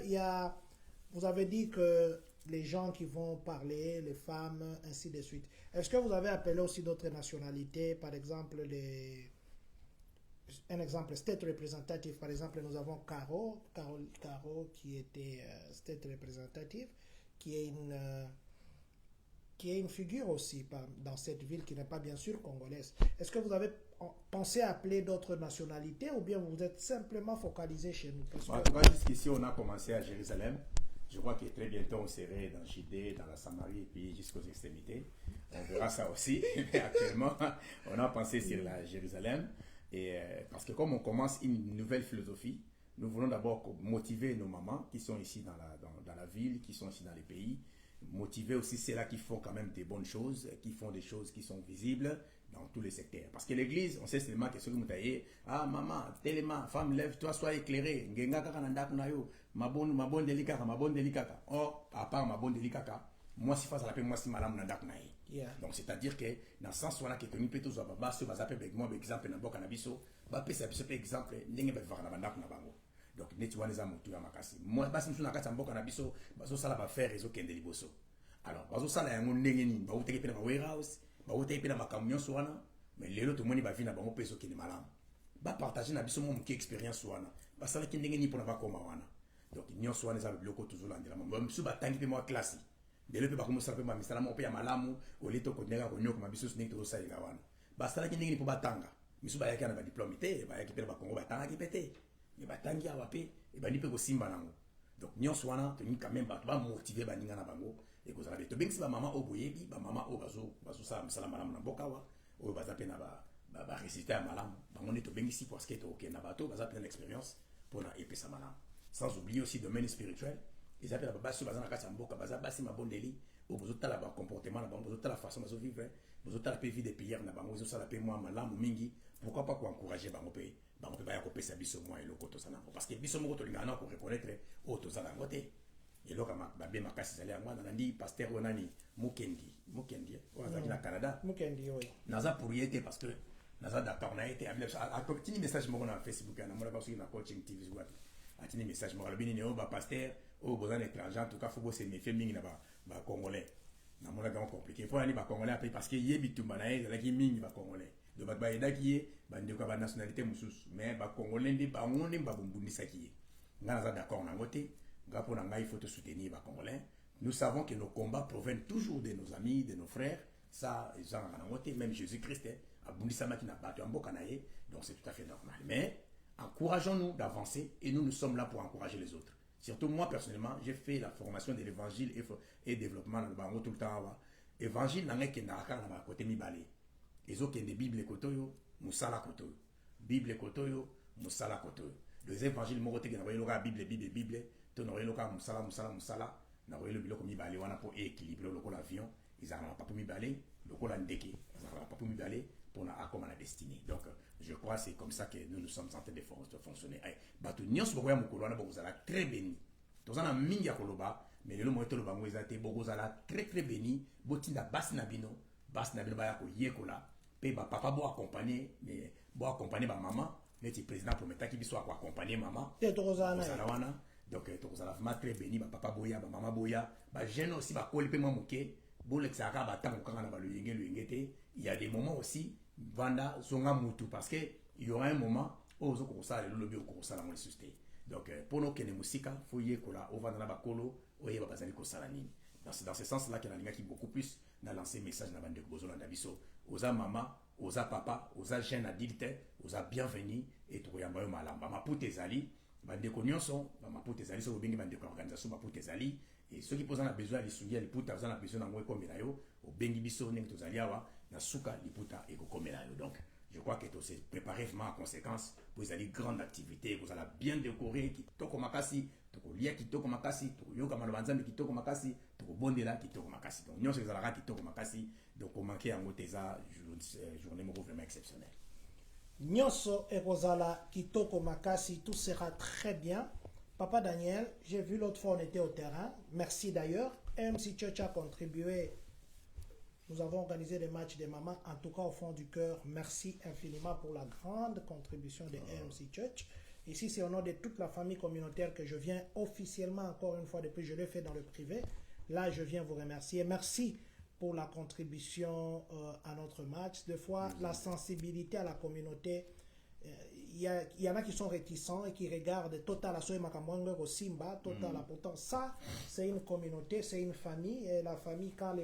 Speaker 1: vous avez dit que les gens qui vont parler, les femmes, ainsi de suite. Est-ce que vous avez appelé aussi d'autres nationalités, par exemple un exemple, state représentative, par exemple, nous avons Caro qui était state représentative, qui est une figure aussi dans cette ville qui n'est pas bien sûr congolaise. Est-ce que vous avez pensé à appeler d'autres nationalités ou bien vous êtes simplement focalisé chez nous?
Speaker 2: En tout cas, jusqu'ici, on a commencé à Jérusalem. Je crois que très bientôt, on serait dans Judée, dans la Samarie et puis jusqu'aux extrémités. On verra ça aussi. Mais actuellement, on a pensé sur la Jérusalem. Et, parce que comme on commence une nouvelle philosophie, nous voulons d'abord motiver nos mamans qui sont ici dans la ville, qui sont ici dans les pays, motiver aussi ceux-là qui font quand même des bonnes choses, qui font des choses qui sont visibles dans tous les secteurs. Parce que l'église, on sait seulement que ce que vous avez, ah maman, tellement, femme, lève-toi, sois éclairée, ma bonne délicata. Or, à part ma bonne délicata, moi si face à la paix, moi si madame nandak naïe. Donc c'est-à-dire que dans le sens où on a quelqu'un qui peut tout avoir, si on a un exemple dans le cannabis, bah c'est un exemple, n'engagez pas na bandak na bango. Donc netu wana za mutu ya makasi. Moi basi msuna kati mboka na biso, bazo sala ba faire réseau kende liboso. Alors bazo sala yango ndenge nini, ba uteke pena ba warehouse, ba uteke pena ba camion wana, mais lelo to moni ba vi na bango peso kende malamu. Ba partager na biso mo muki expérience wana. Ba sala ki ndenge nini pona ba koma wana. Donc nyonso wana za biloko toujours landela. Ba msu ba tangi pe mo classe. Dès que nous savons que nous avons fait malamu, au lieu de continuer à connaître comme biso sneak to sai gawana. Basta ki ndenge ni po batanga. Misu ba yaki na ba diplôme te, ba yaki pe ba Congo batanga ki pété. Mais batangi awa pe e ba ni pe ko simba nango. Donc nyonso wana to ni quand même ba motiver ba ninga na bango et ekozala be tobengisi bamama oyo boyebi bamama oyo bazosala mosala malamu na mboka awa oyo baza mpe na baresultat ya malamu bango nde tobengisi parce que tokokenda bato baza mpe na expérience mpona epesa malamu sans oublier aussi domaine spirituel eza mpe na babasi oyo baza na kati ya mboka baza basi mabondeli oyo bozotala bacomportement na bango bozotala façon bazovivre bozotala mpe vie de prière na bango ezosala mpe mwa malamu mingi pourquoi pas koencourager bango mpe baya kopesa biso mwa eloko tozala yango parce que biso moko tolingaka na koreconnaître oyo tozala yango te eloko babe makasi ezali yango nalandi paster oyo nani mukendi oyo azalaki na Canada
Speaker 1: mukendi oyo
Speaker 2: naza pour ye te parce que naza d'accord na ye te atini message moko na Facebook namonaka soki na coaching tv wapi atini message moko alobi nini oyo bapaster oyo boza na étranger en tout cas fo bosemefie mingi na bacongolais namonaka yango compliqué mpo nani bacongolais ape parce que ye bitumba na ye ezalaki mingi bacongolais donc bato bayedaki ye bandeko ya banationalité mosusu mais bacongolais nde bango nde babumbundisaki ye ngai naza d'accord nango te ngai mpo na ngai il faut te soutenir bacongolais nous savons que nos combats proviennent toujours de nos amis de nos frères ça ezalaka nango te même Jésus-Christ abundisamaki na bato ya mboka na ye donc c'est tout à fait normal mais encourageons-nous d'avancer et nous sommes là pour encourager les autres. Surtout moi personnellement, j'ai fait la formation de l'évangile et développement dans le bango tout le temps. Évangile n'a que n'a côté mi balé. Les autres qui Bible kotoyo, musala kotoyo. Bible kotoyo, musala kotoyo. Les évangiles morote qui n'a pas Bible, ton aurait le cas musala, n'a pas le bilo comme mi balé, on a pour équilibrer le col avion, ils n'arrivent pas pour mi balé, le col ndeke, ils n'arrivent pas pour mi balé. Pour la comme à la destinée. Donc, je crois que c'est comme ça que nous sommes en train de fonctionner. Bato nyos bokoya mokolo na bozala très béni. Tozana mingi ya koloba, mais le moto lo bango ezate bozala très béni, botinda basna bino ba ya ko yekola, pe ba papa bo accompagner, mais bo accompagner ba maman, mais le président prometa ki biso accompagner maman.
Speaker 1: Te tozana
Speaker 2: wana. Donc tozala vraiment très béni ba papa boya, ba maman boya, ba jeune aussi ba koli pe moké, bo lexaka ba tango kanga na ba le yengete. Il y a des moments aussi vanda zonga mutu parce que il y aura un moment où zo ko sala le lobby ko sala mo susté donc pour nous que les musiques faut y kola au vanda na bakolo oye ba bazali ko sala nini dans ce sens là que la qui beaucoup plus na lancer message na bande ko na biso oza mama oza papa oza jeune adulte oza bienvenue et to yamba yo malamba maputa ezali bande ko nyonso ba maputa ezali so bengi bande ko organisation maputa ezali et ceux qui posent un besoin de souiller les puta ont besoin d'envoyer comme là yo au bengi biso nek to zaliawa na suka liputa et kokomela yo donc je crois que tout se préparer vraiment en conséquence pour aller grande activité vous allez bien décorer kitoko makasi toko lia kitoko makasi toko yoka malobanzambe kitoko makasi toko bondela kitoko makasi donc nyonso ezalaka kitoko makasi donc on manquer en moteza journée moko vraiment exceptionnelle
Speaker 1: nyonso ekozala kitoko makasi tout sera très bien. Papa Daniel, j'ai vu l'autre fois on était au terrain. Merci d'ailleurs. AMC Church a contribué. Nous avons organisé des matchs des mamans. En tout cas, au fond du cœur, merci infiniment pour la grande contribution de AMC Church. Ici, c'est au nom de toute la famille communautaire que je viens officiellement, encore une fois, depuis je l'ai fait dans le privé. Là, je viens vous remercier. Merci pour la contribution à notre match. Des fois, la sensibilité à la communauté. Il y en a qui sont réticents et qui regardent Total Asoe Makamwango au Simba, Total. Pourtant, ça, c'est une communauté, c'est une famille. Et la famille, quand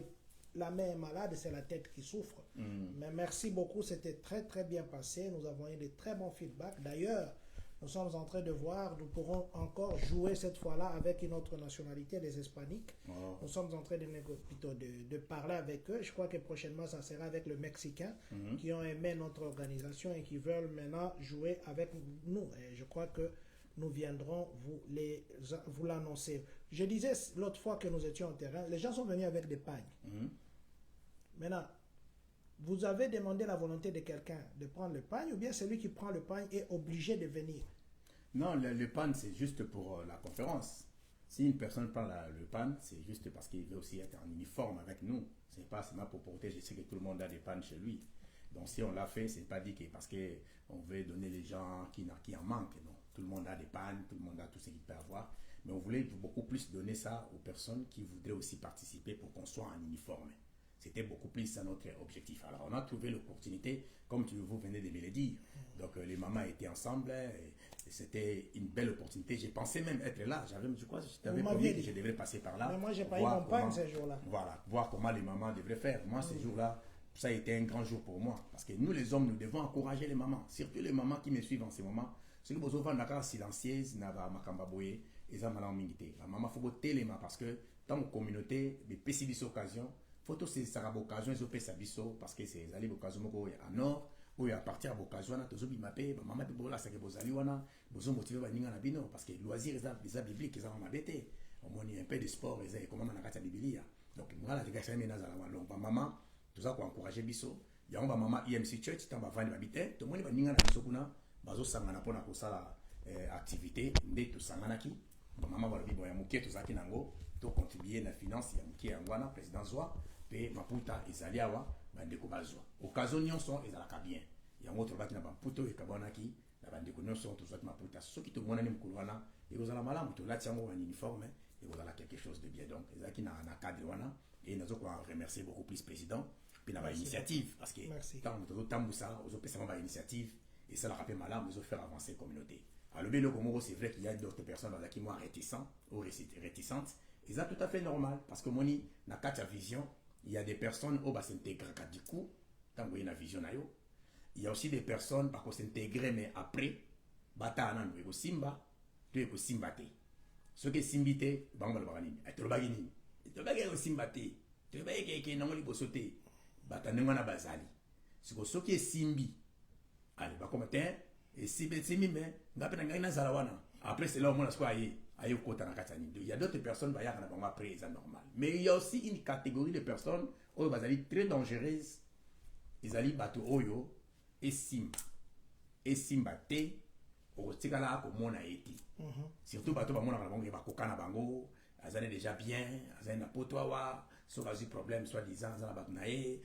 Speaker 1: la mère est malade, c'est la tête qui souffre. Mais merci beaucoup, c'était très bien passé. Nous avons eu de très bons feedbacks. D'ailleurs, nous sommes en train de voir, nous pourrons encore jouer cette fois-là avec une autre nationalité, les Hispaniques. Nous sommes en train de parler avec eux. Je crois que prochainement, ça sera avec le Mexicain qui ont aimé notre organisation et qui veulent maintenant jouer avec nous. Et je crois que nous viendrons vous l'annoncer. Je disais l'autre fois que nous étions au terrain, les gens sont venus avec des pagnes. Maintenant, vous avez demandé la volonté de quelqu'un de prendre le pagne ou bien celui qui prend le pagne est obligé de venir?
Speaker 2: Non, le pagne, c'est juste pour la conférence. Si une personne prend le pagne, c'est juste parce qu'il veut aussi être en uniforme avec nous. Ce n'est pas seulement pour porter, je sais que tout le monde a des pannes chez lui. Donc si on l'a fait, ce n'est pas dit que parce qu'on veut donner les gens qui en manquent. Non. Tout le monde a des pannes, tout le monde a tout ce qu'il peut avoir. Mais on voulait beaucoup plus donner ça aux personnes qui voudraient aussi participer pour qu'on soit en uniforme. C'était beaucoup plus ça notre objectif. Alors on a trouvé l'opportunité, comme vous venez de me le dire. Donc les mamans étaient ensemble et c'était une belle opportunité. J'ai pensé même être là. Je crois que je t'avais promis que je devrais passer par là.
Speaker 1: Mais moi, j'ai pas eu mon pain ces jours-là.
Speaker 2: Voilà, voir comment les mamans devraient faire. Moi, ces jours-là, ça a été un grand jour pour moi. Parce que nous, les hommes, nous devons encourager les mamans. Surtout les mamans qui me suivent en ce moment. Ce que vous avez d'accord silencieuse, n'a pas makambaboye. ils ont malin mingité. La maman faut téléma parce que dans mon communauté, les pessidis occasion, photo c'est ça occasion ils ont fait sa biso parce que c'est allé occasion moko à nord ou à partir à occasion na tozo bimapé maman pe bola ça que bozali wana bozo motiver ba ninga na bino parce que loisir les bibliques ils ont mabete on moni un peu de sport ils comment na kata biblia donc moi la dégâts ça mais na za la donc maman tout ça pour encourager biso ya on ba maman IMC Church tamba vandi babité to moni ba ninga na biso kuna bazo sangana pona ko sala activité nde to sanganaki maman ba bibo ya mukie to zaki nango to contribuer na finance ya mukie ngwana président Zwa pe maputa ezali awa bandeko bazwa occasion nyonso ezalaka bien yango tolobaki na bamputo ekabwanaki na bandeko nyonso tozwaki maputa soki tomonani mokolo wana ekozala malamu tolati yango ba uniforme ekozala quelque chose de bien donc ezalaki na cadre wana et nazokoka remercier beaucoup plus président puis na bainitiative parce que ntango tozotambusa ozopesama bainitiative esalaka mpe malamu ezofaire avancer communauté alobi eloko moko c'est vrai qu'il y a d'autres personnes bazalaki moins réticentes et ça tout à fait normal parce que moni na kati ya vision il y a des personnes qui s'intègrent du coup, tant qu'il y a une vision. Il y a aussi des personnes qui s'intègrent, mais après, batana no simba, tu es simbate. Ce qui est simbité, bangal bagani, et le bagini, et le bagay simbate, tu es bagay qui est non libo sauté, batanengana bazali. Ce qui est simbi, allez, bah comme matin, et simbi, mais, n'a zalawana. Après, c'est là où on a soit il y a d'autres personnes qui sont après, c'est normal. Mais il y a aussi une catégorie de personnes qui sont très dangereuses. Ils sont bateau oyo et simba. Et simba te, au tigala comme on a été. Surtout bateau ba mona bango ba kokana bango, azane déjà bien, azane na potoa, so va problème soit disant za ba naé,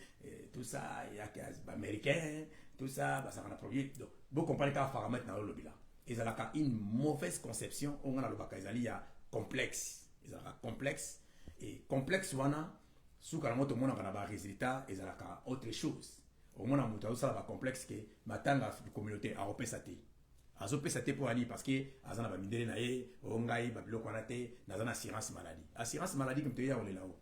Speaker 2: tout ça, il y a des américains, tout ça, ça va produire. Donc, vous comprenez qu'à faire mettre dans le lobby là. Ils ont une mauvaise conception. On a le bac, ils ont complexe. Ils ont complexe. Et complexe, wana, sous quand tout le monde a un résultat, ils ont autre chose. Au moins, on a un complexe que maintenant la communauté a repéré ça. A repéré ça pour aller parce que ils ont un mindé naé, ongaï, babilo konate, ils ont une assurance maladie. Assurance maladie comme tu dis, on est là-haut.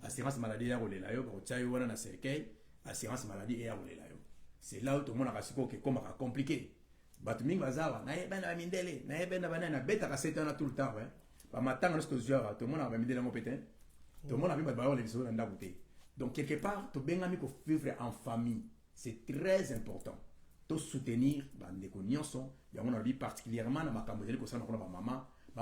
Speaker 2: Assurance maladie, on est là-haut. Quand tu as eu un cercueil, assurance maladie, on est là-haut. C'est là où tout le monde a su que comme compliqué. Batuming bazawa na yeba na mindele na yeba na banana beta ka setana tout le temps hein ba matanga lorsque joueur tout le monde a mindele mo pétin tout le monde a mis ba les biso na ndabuté donc quelque part to bengami ko vivre en famille c'est très important to soutenir bande ko nyonso ya mona bi particulièrement na makambo zeli ko sana ko ba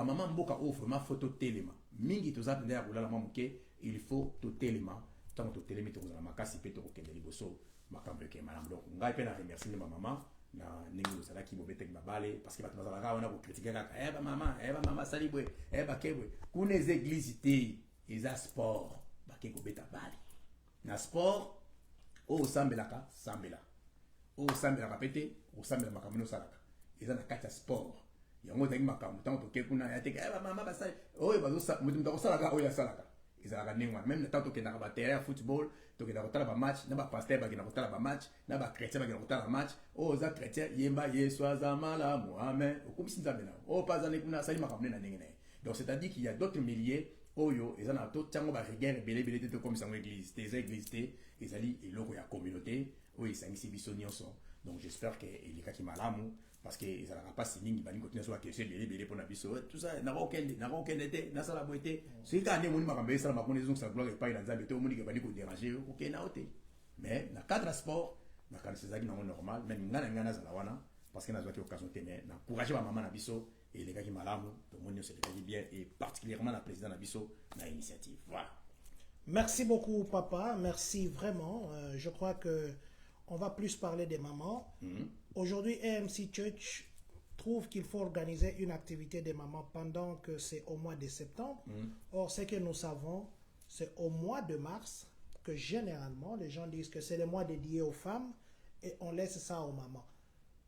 Speaker 2: maman mboka offre ma photo téléma mingi to zapenda ya kulala mamuke il faut to téléma tant to téléma to za makasi pe to ko kende liboso makambo ke malam donc ngai pe na remercier ma maman na ningu sala ki bobete babale parce que ba tozala ka wana ko critiquer ka ba mama salibwe ba kebwe kuna les églises té eza sport ba ke ko beta bale na sport o sambelaka sambela o sambelaka pete o sambela makamino salaka eza na kati ya sport yango tangi makambo tanto to ke kuna ya te ba mama ba sali o ba zo sa mutum to salaka o ya salaka ezalaka ningwa même na tanto ke na ba terrain football to ke na kotala ba match na ba pasteur ba ke na kotala ba match na ba chrétien ba ke na kotala match o za chrétien yemba yesu azamala amen okumisi nzambe na o pas za kuna sali makambo na ndenge na donc c'est à dire qu'il y a d'autres milliers oyo ezana to tango ba regard belé te comme ça en église des églises te ezali eloko ya communauté o esangisi biso nyonso donc j'espère que elika ki malamu parce que ils n'ont pas signé ni bani continuer sur la question belé pour na biso tout ça na aucun été na sala boité c'est quand ne moni makambe sala makone zongo sa gloire pas dans nzambe to moni ke bani ko déranger OK na oté mais na cadre sport na kana c'est ça qui normal même ngana za la wana parce que na zoaki occasion te mais na encourager ba maman na biso et les gars qui malamu to moni c'est les bien et particulièrement la présidente na biso na initiative voilà.
Speaker 1: Merci beaucoup papa, merci vraiment. Je crois que on va plus parler des mamans. Aujourd'hui, AMC Church trouve qu'il faut organiser une activité des mamans pendant que c'est au mois de septembre. Or, ce que nous savons, c'est au mois de mars que généralement, les gens disent que c'est le mois dédié aux femmes et on laisse ça aux mamans.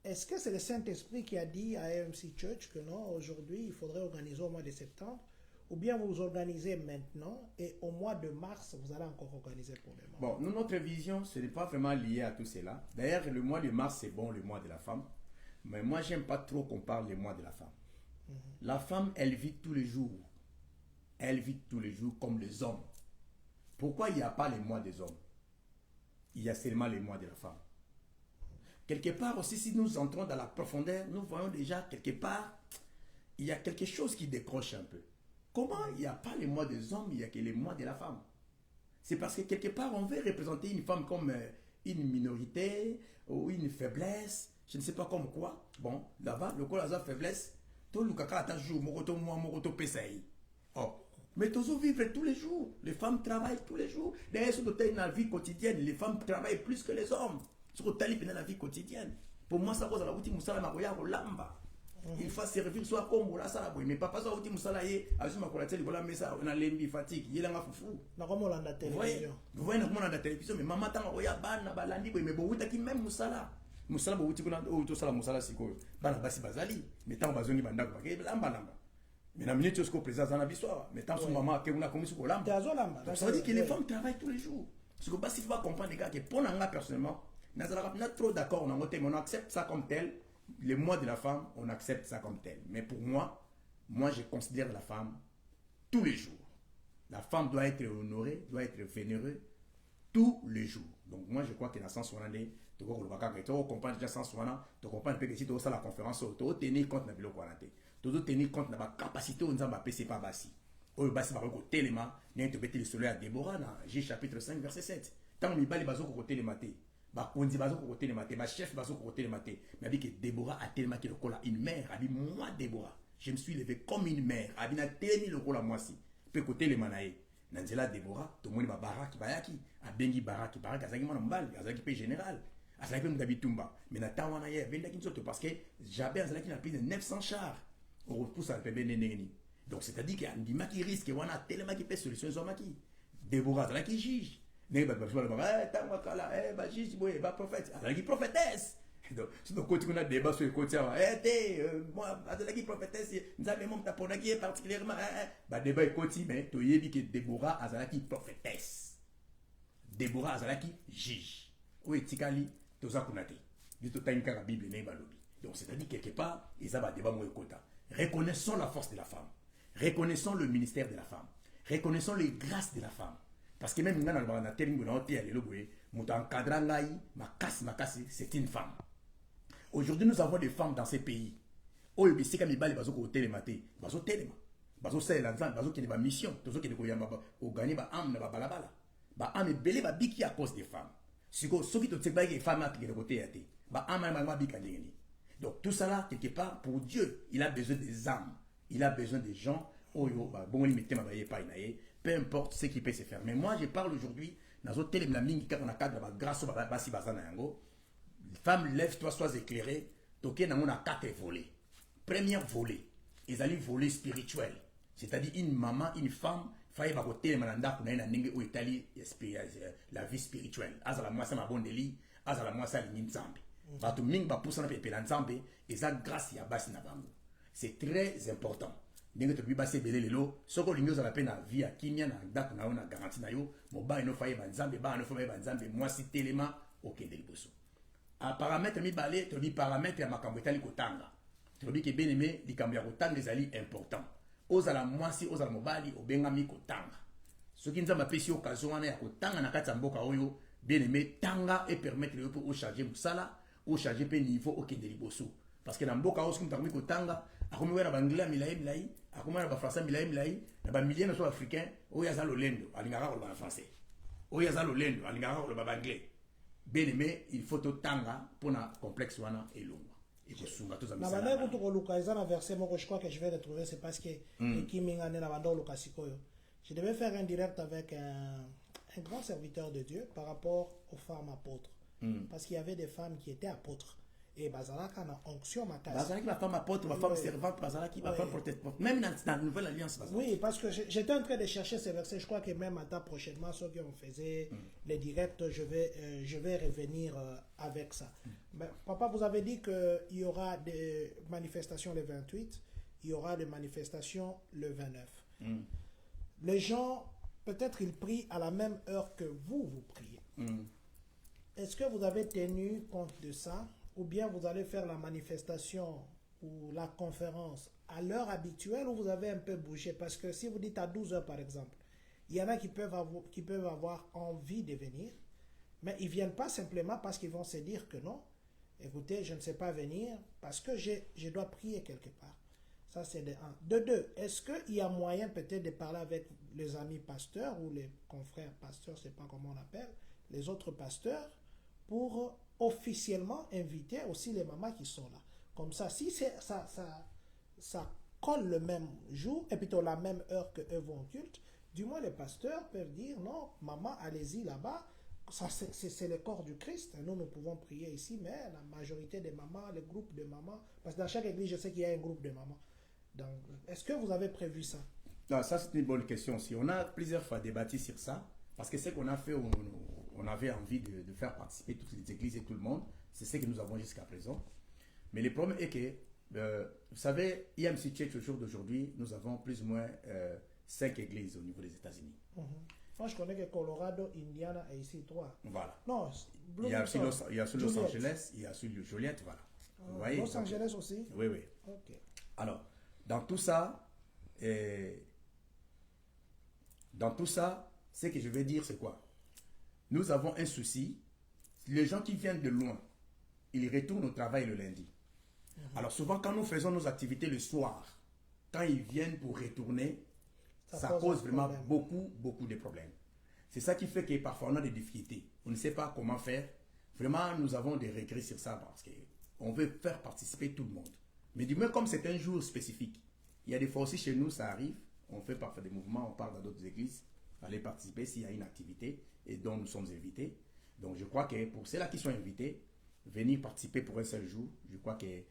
Speaker 1: Est-ce que c'est le Saint-Esprit qui a dit à AMC Church que non, aujourd'hui, il faudrait organiser au mois de septembre? Ou bien vous vous organisez maintenant et au mois de mars, vous allez encore organiser pour les mamans?
Speaker 2: Bon, nous, notre vision, ce n'est pas vraiment lié à tout cela. D'ailleurs, le mois de mars, c'est bon, le mois de la femme. Mais moi, j'aime pas trop qu'on parle du mois de la femme. La femme, elle vit tous les jours. Elle vit tous les jours comme les hommes. Pourquoi il n'y a pas les mois des hommes? Il y a seulement les mois de la femme. Quelque part aussi, si nous entrons dans la profondeur, nous voyons déjà quelque part,
Speaker 3: il y a quelque chose qui décroche un peu. Comment il n'y a pas les mois des hommes, il n'y a que les mois de la femme? C'est parce que quelque part, on veut représenter une femme comme une minorité ou une faiblesse, je ne sais pas comme quoi. Bon, là-bas, le cas de la faiblesse, tout le caca attend jour, mokoto pesaï. Oh. Mais tous vivre tous les jours. Les femmes travaillent tous les jours. D'ailleurs, sur dans la vie quotidienne, les femmes travaillent plus que les hommes. Sur dans la vie quotidienne. Pour moi, ça cause la routine musala makoya lamba. Il faut servir soit comme la sala boy, mais papa ça routine musala ye, azuma kola tele bola mesa on a lembi fatigue, yela nga fufu.
Speaker 1: Na comme on l'a la télévision.
Speaker 3: Vous voyez comment on a la télévision, mais maman tanga koya bana balandi boy, mais bon wuta ki même musala. Musala bo wuti kuna o to sala musala sikoyo. Bana basi bazali, mais tant bazoni bandako ba ke lamba lamba. Mais la minute jusqu'au présent dans la histoire, mais tant son maman que on a commis sur lamba. Ça veut dire que les femmes travaillent tous les jours. Ce que bah si faut comprendre les gars que pour nga personnellement, n'a trop d'accord on on accepte ça comme tel. Les mois de la femme, on accepte ça comme tel. Mais pour moi, je considère la femme tous les jours. La femme doit être honorée, doit être vénérée tous les jours. Donc moi, je crois que dans le sens où on est, tu comprends déjà sens où on a, tu comprends que si tu as la conférence, tu dois tenir compte de la qualité. Tu dois tenir compte de la capacité où on a PC pas bassi. Au bassi par le téléma, tu as été le soleil à Déborah dans J chapitre 5 verset 7. Tant que tu as les bases au téléma, bakonzi bazo ko télématé, ma chef bazo ko télématé, mais dit que Déborah a tellement que le cola une mère, a dit moi Déborah, je me suis levé comme une mère, a dit na télé le cola moi si, peut côté les manaé, nanzela Déborah, tout le monde ba baraki bayaki, a bengi baraki azaki mona mbal, azaki pe général, azaki pe mdabitumba, mais na tawana ye venda kinsoto parce que Jabez azaki na plus de 900 chars, on repousse à pe beneneni. Donc c'est-à-dire qu'il y a un dima qui risque, on a tellement qui peut solution zomaki. Déborah azaki juge. Ne ba tangwa kala ba jiji boye ba prophète azalaki prophétesse donc quand on a débat sur le côté moi azalaki prophétesse nzambe mom taponaki particulièrement ba débat côté mais to yebi que Déborah azalaki prophétesse, Déborah azalaki juge o etikali toza kunate dit to tanka la Bible ne ba lobi. Donc c'est-à-dire quelque part ils a ba débat mo ekota. Reconnaissons la force de la femme, reconnaissons le ministère de la femme, reconnaissons les grâces de la femme. Parce que même dans la télé, c'est une femme. Aujourd'hui, nous avons des femmes dans ces pays. Oh, il y a des femmes qui sont télématé. Ils sont téléma. Ils sont téléma. Ils sont téléma. Mission. Ils sont téléma. Ils ont gagné des âmes. Ils ont belé biki à cause des femmes. Si vous avez des femmes qui sont côté des âmes. Donc tout ça là, quelque part, pour Dieu, il a besoin des âmes. Il a besoin des gens. Oh, bon, il met ma peu importe ce qui peut se faire. Mais moi, je parle aujourd'hui dans un tel mingi quand on a cadre grâce au basi bazana yango. Femme, lève-toi, sois éclairée. Toké na a 4 volets. Première volet, ils allaient voler spirituel. C'est-à-dire une maman, une femme, faille ba côté mananda kuna na ndenge o Italie la vie spirituelle. Azala moi ça ma bonne deli, azala moi ça lingi nzambe. Bato mingi ba poussa na pepela nzambe, eza grâce ya basi na bango. C'est très important. Ndenge to bibase belé lelo soko lingi za la peine na vie akimia na ndako na ona garantie na yo moba ino faye banzambe ba no faye banzambe moi si telema okende liboso a paramètre mi balé to bi paramètre ya makambo etali kotanga to bi ke bien aimé likambo ya kotanga ezali important ozala moi si ozala mobali obenga mi kotanga soki nzamba pesi occasion wana ya kotanga na kati ya mboka oyo bien aimé tanga et permettre yo pour charger musala ou charger pe niveau okende liboso parce que na mboka oyo soki mtakomi kotanga akomi wera bangila milai akomana ba français milai na ba milliers so africain o ya za lolendo alingaka ko ba français o ya za lolendo alingaka ko ba anglais bien aimé il faut to tanga pour na complexe wana elongwa et ko sunga to za
Speaker 1: misala na bana ko luka izana verset moko je crois que je vais retrouver c'est parce que kimingane na banda luka sikoyo je devais faire un direct avec un grand serviteur de Dieu par rapport aux femmes apôtres parce qu'il y avait des femmes qui étaient apôtres. Et Bazalaka na onction matas.
Speaker 3: Bazalaki la femme apôtre, la femme servante, Bazalaki la femme protestante. Même dans la nouvelle alliance.
Speaker 1: Oui, parce que j'étais en train de chercher ces versets. Je crois que même à ta prochainement, ceux qui ont fait les directs, je vais revenir avec ça. Mais, papa, vous avez dit qu'il y aura des manifestations le 28, il y aura des manifestations le 29. Les gens, peut-être ils prient à la même heure que vous priez. Est-ce que vous avez tenu compte de ça? Ou bien vous allez faire la manifestation ou la conférence à l'heure habituelle ou vous avez un peu bougé? Parce que si vous dites à 12 heures par exemple, il y en a qui peuvent avoir envie de venir, mais ils ne viennent pas simplement parce qu'ils vont se dire que non, écoutez, je ne sais pas venir parce que je dois prier quelque part. Ça, c'est de un. De deux, est-ce qu'il y a moyen peut-être de parler avec les amis pasteurs ou les confrères pasteurs, je ne sais pas comment on appelle, les autres pasteurs, pour officiellement inviter aussi les mamans qui sont là. Comme ça, si ça colle le même jour, et plutôt la même heure que eux vont au culte, du moins les pasteurs peuvent dire, non, maman, allez-y là-bas, c'est le corps du Christ. Nous pouvons prier ici, mais la majorité des mamans, les groupes de mamans, parce que dans chaque église, je sais qu'il y a un groupe de mamans. Donc, est-ce que vous avez prévu ça?
Speaker 3: Non, ça c'est une bonne question aussi. On a plusieurs fois débattu sur ça, parce que ce qu'on a fait, on avait envie de faire participer toutes les églises et tout le monde. C'est ce que nous avons jusqu'à présent. Mais le problème est que, vous savez, IMC Church au jour d'aujourd'hui, nous avons plus ou moins 5 églises au niveau des États-Unis.
Speaker 1: Moi, je connais que Colorado, Indiana et ici 3.
Speaker 3: Voilà.
Speaker 1: Non,
Speaker 3: Il y a aussi Los Angeles, il y a aussi Joliette, voilà. Vous voyez,
Speaker 1: Los Angeles aussi?
Speaker 3: Oui, oui.
Speaker 1: Ok.
Speaker 3: Alors, dans tout ça, ce que je veux dire, c'est quoi? Nous avons un souci. Les gens qui viennent de loin, ils retournent au travail le lundi. Alors souvent, quand nous faisons nos activités le soir, quand ils viennent pour retourner, ça cause vraiment beaucoup de problèmes. C'est ça qui fait que parfois on a des difficultés. On ne sait pas comment faire. Vraiment, nous avons des regrets sur ça parce qu'on veut faire participer tout le monde. Mais du moins, comme c'est un jour spécifique, il y a des fois aussi chez nous, ça arrive. On fait parfois des mouvements, on part dans d'autres églises, aller participer s'il y a une activité et dont nous sommes invités. Donc je crois que pour ceux-là qui sont invités, venir participer pour un seul jour, je crois que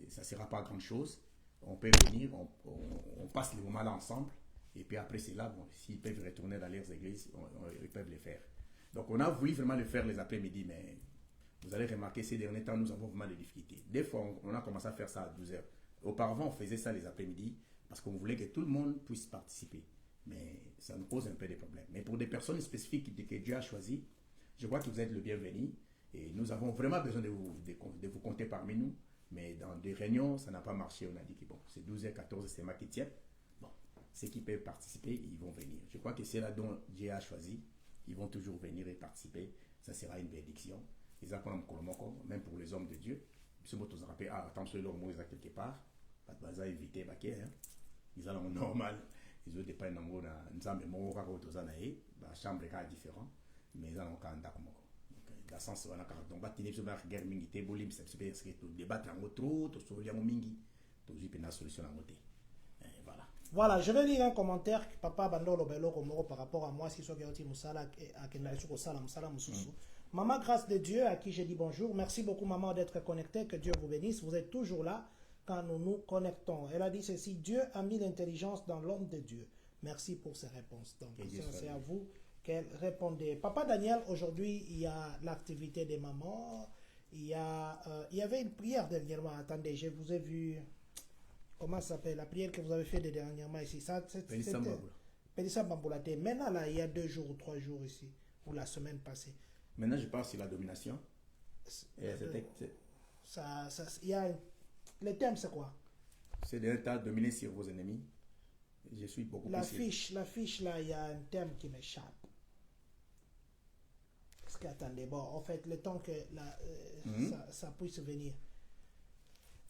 Speaker 3: ça ne sera pas grand-chose. On peut venir, on passe les moments là ensemble. Et puis après cela, bon, s'ils peuvent retourner dans leurs églises, ils peuvent le faire. Donc on a voulu vraiment le faire les après-midi, mais vous allez remarquer ces derniers temps, nous avons vraiment des difficultés. Des fois, on a commencé à faire ça à 12 heures. Auparavant, on faisait ça les après-midi parce qu'on voulait que tout le monde puisse participer. Mais ça nous pose un peu de problèmes. Mais pour des personnes spécifiques que Dieu a choisies, je crois que vous êtes le bienvenu. Et nous avons vraiment besoin de vous compter parmi nous. Mais dans des réunions, ça n'a pas marché. On a dit que bon, c'est 12h, 14h, c'est moi qui tiens. Bon, ceux qui peuvent participer, ils vont venir. Je crois que c'est là dont Dieu a choisi. Ils vont toujours venir et participer. Ça sera une bénédiction. Même pour les hommes de Dieu. Si vous vous rappelez, attention, leur mot est quelque part. Pas de base à éviter, ils ont normal. Ils ont des peines d'amour dans la chambre est différente. Mais ils ont un cas d'accord. La sens on a donc battre sur la guerre mingi bolim c'est que débattre en trop to so liamo mingi to une solution à côté. Voilà.
Speaker 1: Voilà, je vais lire un commentaire que papa Bandolo Belo Komoro par rapport à moi si so gati musala à kenali sur sala musala mususu. Maman grâce de Dieu à qui je dis bonjour. Merci beaucoup maman d'être connectée, que Dieu vous bénisse. Vous êtes toujours là quand nous nous connectons. Elle a dit ceci, Dieu a mis l'intelligence dans l'homme de Dieu. Merci pour ces réponses. Donc c'est à vous qu'elle répondait. Papa Daniel, aujourd'hui, il y a l'activité des mamans. Il y avait une prière dernièrement. Attendez, je vous ai vu. Comment ça s'appelle? La prière que vous avez faite dernièrement ici. Pélissa Bamboulaté. Maintenant, là, il y a 2 jours ou 3 jours ici. Ou la semaine passée.
Speaker 3: Maintenant, je parle sur la domination.
Speaker 1: Le thème, c'est quoi?
Speaker 3: C'est d'être dominé sur vos ennemis. Je suis beaucoup
Speaker 1: la fiche, là, il y a un thème qui m'échappe. Parce que, attendez, bon, en fait, le temps que ça puisse venir.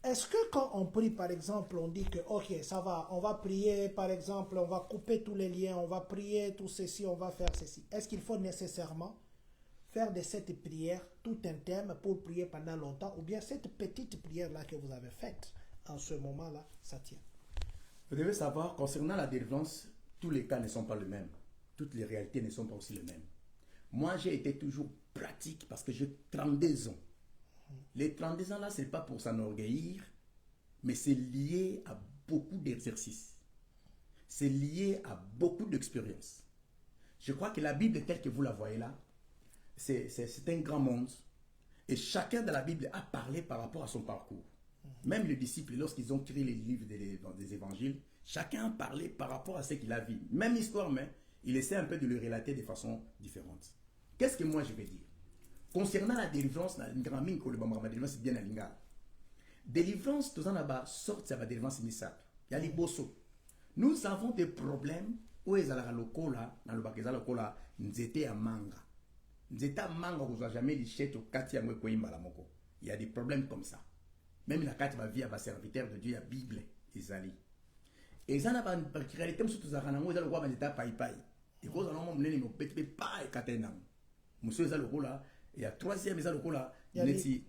Speaker 1: Est-ce que quand on prie, par exemple, on dit que, ok, ça va, on va prier, par exemple, on va couper tous les liens, on va prier tout ceci, on va faire ceci. Est-ce qu'il faut nécessairement faire de cette prière tout un thème pour prier pendant longtemps, ou bien cette petite prière-là que vous avez faite, en ce moment-là, ça tient?
Speaker 3: Vous devez savoir, concernant la délivrance, tous les cas ne sont pas les mêmes. Toutes les réalités ne sont pas aussi les mêmes. Moi, j'ai été toujours pratique parce que j'ai 32 ans. Les 32 ans là, ce n'est pas pour s'enorgueillir, mais c'est lié à beaucoup d'exercices. C'est lié à beaucoup d'expériences. Je crois que la Bible telle que vous la voyez là, c'est un grand monde. Et chacun de la Bible a parlé par rapport à son parcours. Même les disciples, lorsqu'ils ont écrit les livres des évangiles, chacun a parlé par rapport à ce qu'il a vu. Même histoire, mais il essaie un peu de le relater de façon différente. Qu'est-ce que moi je vais dire? Concernant la délivrance, la délivrance c'est bien la linga. Délivrance, tout ça là-bas, sort de la délivrance initiale. Il y a les bossos. Nous avons des problèmes où ils ont la locola, dans le bac, ils ont la locola, nous étions à manga. Nous étions à manga, vous n'avez jamais liché au quartier à moi, il y a des problèmes comme ça. Même la carte va via va serviteur de Dieu, la Bible. ezali eza na particularité mosusu tozalaka nango eza lokola banzete ya paipai ekozala nango monene mopeti mpe pa ekata nango mosusu eza lokola ya troisième eza lokola neti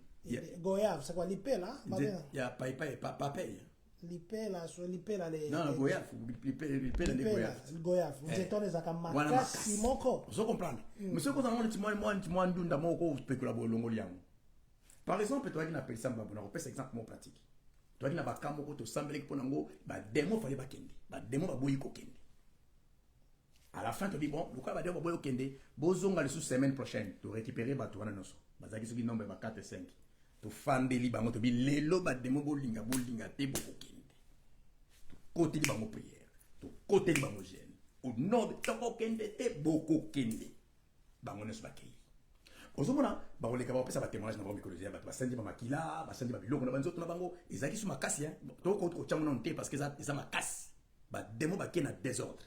Speaker 1: goyave c'est quoi lipela
Speaker 3: ya paipai papay
Speaker 1: lipela so lipela les
Speaker 3: non goyave lipela les
Speaker 1: goyave nzeto ezaka makasi moko
Speaker 3: ozo comprendre monsieur kozala nango neti mwa ndunda moko spekula bolongoli yango par exemple toyaki na pelisa mbabu na kopesa exemple mo pratique toyaki na bakambo ko tosambeleki mpo nango bademo fale bakende bademo baboyi kokende à la fin tu dis bon lokola bademo baboyi kokende bozonga lisusu semaine prochaine to récupérer bato wana nyonso bazalaki soki nombre ba 4 5 tofandeli bango tobi lelo bademo bolinga te bokokende tokoteli bango prière tokoteli bango jeune au nom de tokokende te bokokende bango nyonso bakei ozomona bakoleka bapesa batémoignage na bango mikolo ya bato basandi bamakila basandi babiloko na banzoto na bango ezalaki so makasi tokotyango nano te parce que eza makasi bademo bakei na désordre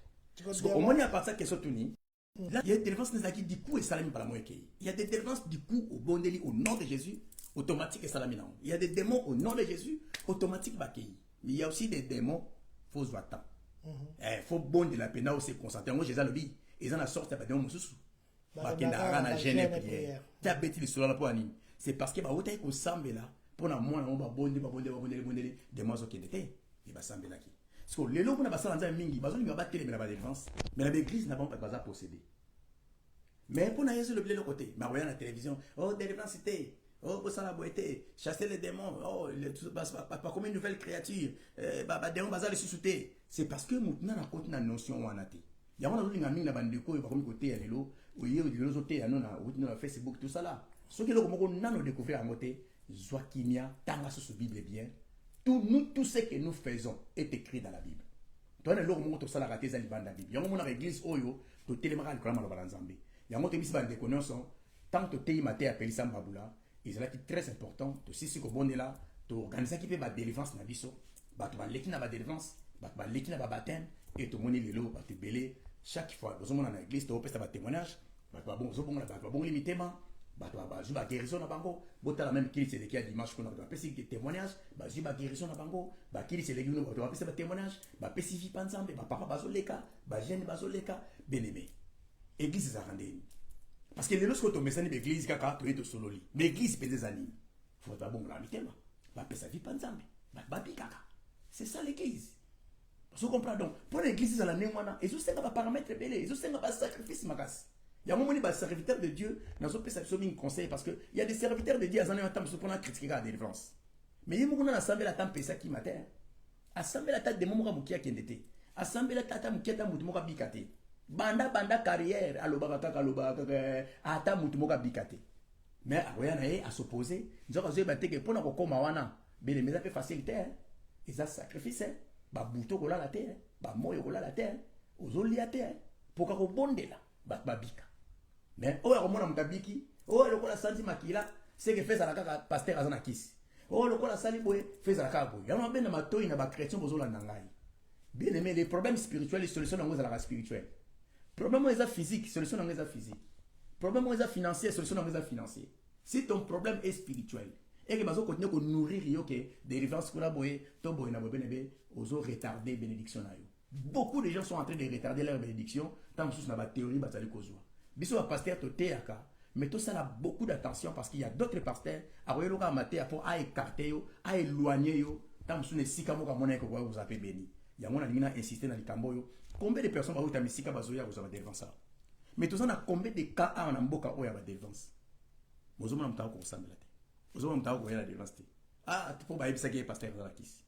Speaker 3: omoni à part ça question tuni là il y a des délivrance nezalaki du coup esalami par la moyen ekei il y a des délivrances du coup obondeli au nom de Jésus automatique esalami nango il y a des démons au nom de Jésus automatique bakei mais il y a aussi des démons faut zwa temps faut bondela pena ose concentrer yango Jésus alobi eza na sorte ya bademo mosusu bakendaka na jeune prière tia beti lisolo na po anini c'est parce que baotaki kosambela mpona mwana mo babondeli demo azokende te e basambelaki parce que lelo mpona basala nzambe mingi bazolinga batelemela badélivrance mais na baéglise na bango bato baza possédé mais mpona yesu lobi leloko te bakoya na télévision délivrance te bosala boye te chasser les démons bakomi une nouvelle créature badémon baza lisusu te c'est parce que motu na nakoti na notion wana te yango nazolinga mingi na bandeko oyo bakomi koteya lelo oye lelo ozoteya no na Facebook tout ça là soki eloko moko nano découvrir yango te zwa kimia tanga susu Bible bien tout ce que nous faisons est écrit dans la Bible toana eloko moko tosalaka te eza libanda ya Bible yango monaka église oyo totelemaka likolo ya maloba na Nzambe yango tobisi bandeko nyonso tant toteyima te apelisa mbabula ezalaki très important tosisi kobondela toorganisaki mpe badélivrance na biso bato baleki na badélivrance bato baleki na babaptême et tomoni lelo bato ebele chaque fois bozomona na église topesa batémoignage bato babongona bato babongoli mitema bato bazwi baguérison na bango botala même kilisi eleki ya dimanche kuna bato bapesi témoignage bazwi baguérison na bango bakilisi eleki uno bato bapesa batémoignage bapesi vi mpa nzambe bapapa bazoleka bajeune bazoleka bien-aimé église ezalaka ndeni parce que lelo soki tomesani baéglise kaka toye tosololi mais église mpenza eza nini faut babongola mitema bapesa vi mpa nzambe bato babikaka c'est ça l'église. Vous comprenez donc, pour l'église, dans la némoana, ils ont des paramètres belés, ils ont des sacrifices magas. Il y a un moment où les serviteurs de Dieu, nous avons fait un conseil parce qu'il y a des serviteurs de Dieu, ils ont temps pour critiquer la délivrance. Mais il y a un moment où on a assemblé la table pesa qui matin. Assemblé la table de moments qui a qui était. Assemblé la table qui a mutumoka bikate. Banda carrière, alobaka ata mutumoka bikate. Mais à s'opposer, nous avons dit que pour nous comme wana, mais les méthodes facilité, ils ont sacrifié. Babuto kola la terre, moyo kola la terre, ozolia terre, poka ko bondela, babika. Mais oya komona mukabiki, oya lokola santi makila, c'est que fait ça la kaka pasteur azana kisi. Oya lokola sali boye, fait ça la kaka boye. Yama ben na matoi na ba chrétien bozola nangai. Bien aimé, les problèmes spirituels, les solutions nango za la spirituelle. Problème est physique, solution nango za physique. Problème est financier, solution nango za financier. Si ton problème est spirituel, et que bazo continuer ko nourrir yo que délivrance kuna boye, to boye na boye ozo retarder bénédiction na yo. Beaucoup de gens sont en train de retarder leur bénédiction tant que na ba théorie bazali kozwa. Biso ba pasteur to teaka, mais tout ça a beaucoup d'attention parce qu'il y a d'autres pasteurs a royelo ka maté pour à écarter yo, à éloigner yo, tant que ne sika mo ka mona ko vous appelez béni. Yango na lingina insister na likambo yo. Combien de personnes ba uta misika bazoya vous avez délivrance ça. Mais tout ça na combien de cas a na mboka oya ba délivrance. Bozo mona mtako ko sambela te. Bozo mona mtako ko ya la délivrance te. Ah, tu peux ba yebisa ke pasteur za la kisi.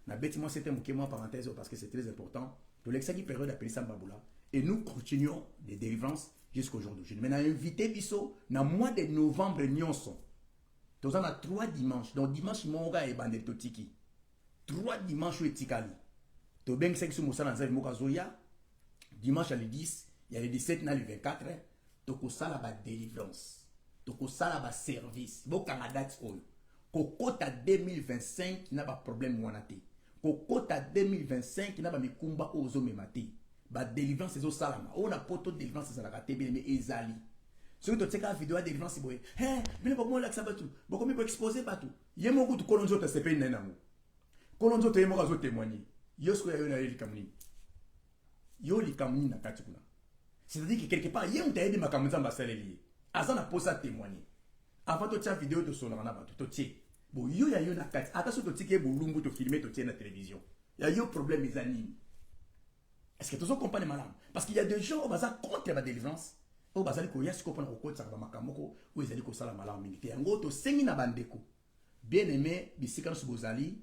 Speaker 3: Na bêtiment c'était mon parenthèse parce que c'est très important. De l'exact période appelée Sambabula et nous continuons des délivrances jusqu'au jour d'aujourd'hui. Maintenant invité biso na mois de novembre nyonso. Tous on a 3 dimanches. Donc dimanche monga et bandel totiki. 3 dimanches au etikali. To beng seksi musala nzali moka zoya. Dimanche à le 10, il y a le 17 na le 24, to ko sala ba délivrance. To ko sala ba service. Boka na date oyo. Kokota 2025 n'a pas problème wanate. Kokota 2025 n'a pas mikumba ozo memate. Ba délivrance ezo salama. On a poto délivrance ça la raté bien mais ezali. Sur to tseka vidéo délivrance boy. Mais pas moi là que ça batu. Beaucoup me exposer batu. Yemo ko to kolonzo ta sepe nena mo. Kolonzo te mo kazo témoigner. Yo ce que yo na likamni. Yo likamni na kati kuna. C'est-à-dire que quelque part, hier on t'a aidé ma kamuza mbasaleli. Azana posa témoigner. Avant de faire vidéo de son na ba to tie. Bon yo ya yo na kati. Attention to tike bolumbu to filmer to tie na télévision. Ya yo problème les animes. Est-ce que tu as compris madame? Parce qu'il y a des gens qui sont contre la délivrance. Au bazali ko yasi ko pona ko kotsa ba makamoko o ezali ko sala malamu mingi. Yango to sengi na bandeko. Bien aimé, bisika no subozali,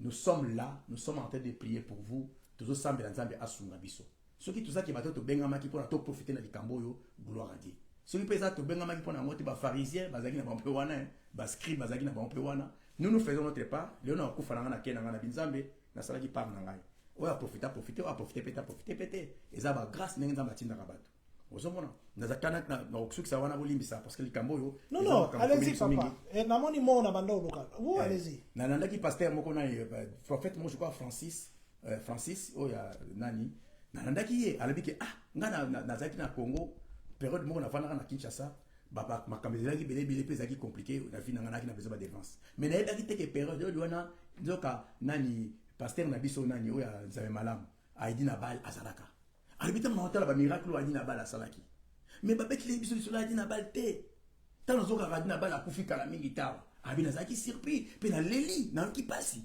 Speaker 3: nous sommes là, nous sommes en train de prier pour vous. Tous sambe nzambe asunga biso. Ceux qui tout ça qui bato to bengama ki pona to profiter na likambo yo, gloire à Dieu. Ceux qui pesa to bengama ki pona ngoti ba pharisien, bazaki na ba mpe wana, ba scribe bazaki na ba mpe wana. Nous faisons notre part. Léona ko fana na kena na binzambe, na sala ki par na ngai. On va profiter, péter. Et ça va grâce à Nzamba Tinda Rabato. Vous avez
Speaker 1: non, allez-y, papa. Et namoni mo na bando local. Vous allez-y.
Speaker 3: Nananda qui pasteur moko na prophète moi je crois Francis, oh ya nani. Nananda qui est alabi que nga na zaki na Congo, période moko na fana na Kinshasa, baba makamela ki belé pesa ki compliqué, na vie na ki na besoin de défense. Mais na yeba ki te période yo na nzoka nani pasteur na biso nani oya nzame malamu aidi na bal azalaka alibita motala ba miracle aidi na bal asalaki mais ba bekile biso biso aidi na bal te tano zoka aidi na bal akufika na mingi tawa abina zaki surpris pe na leli na ki pasi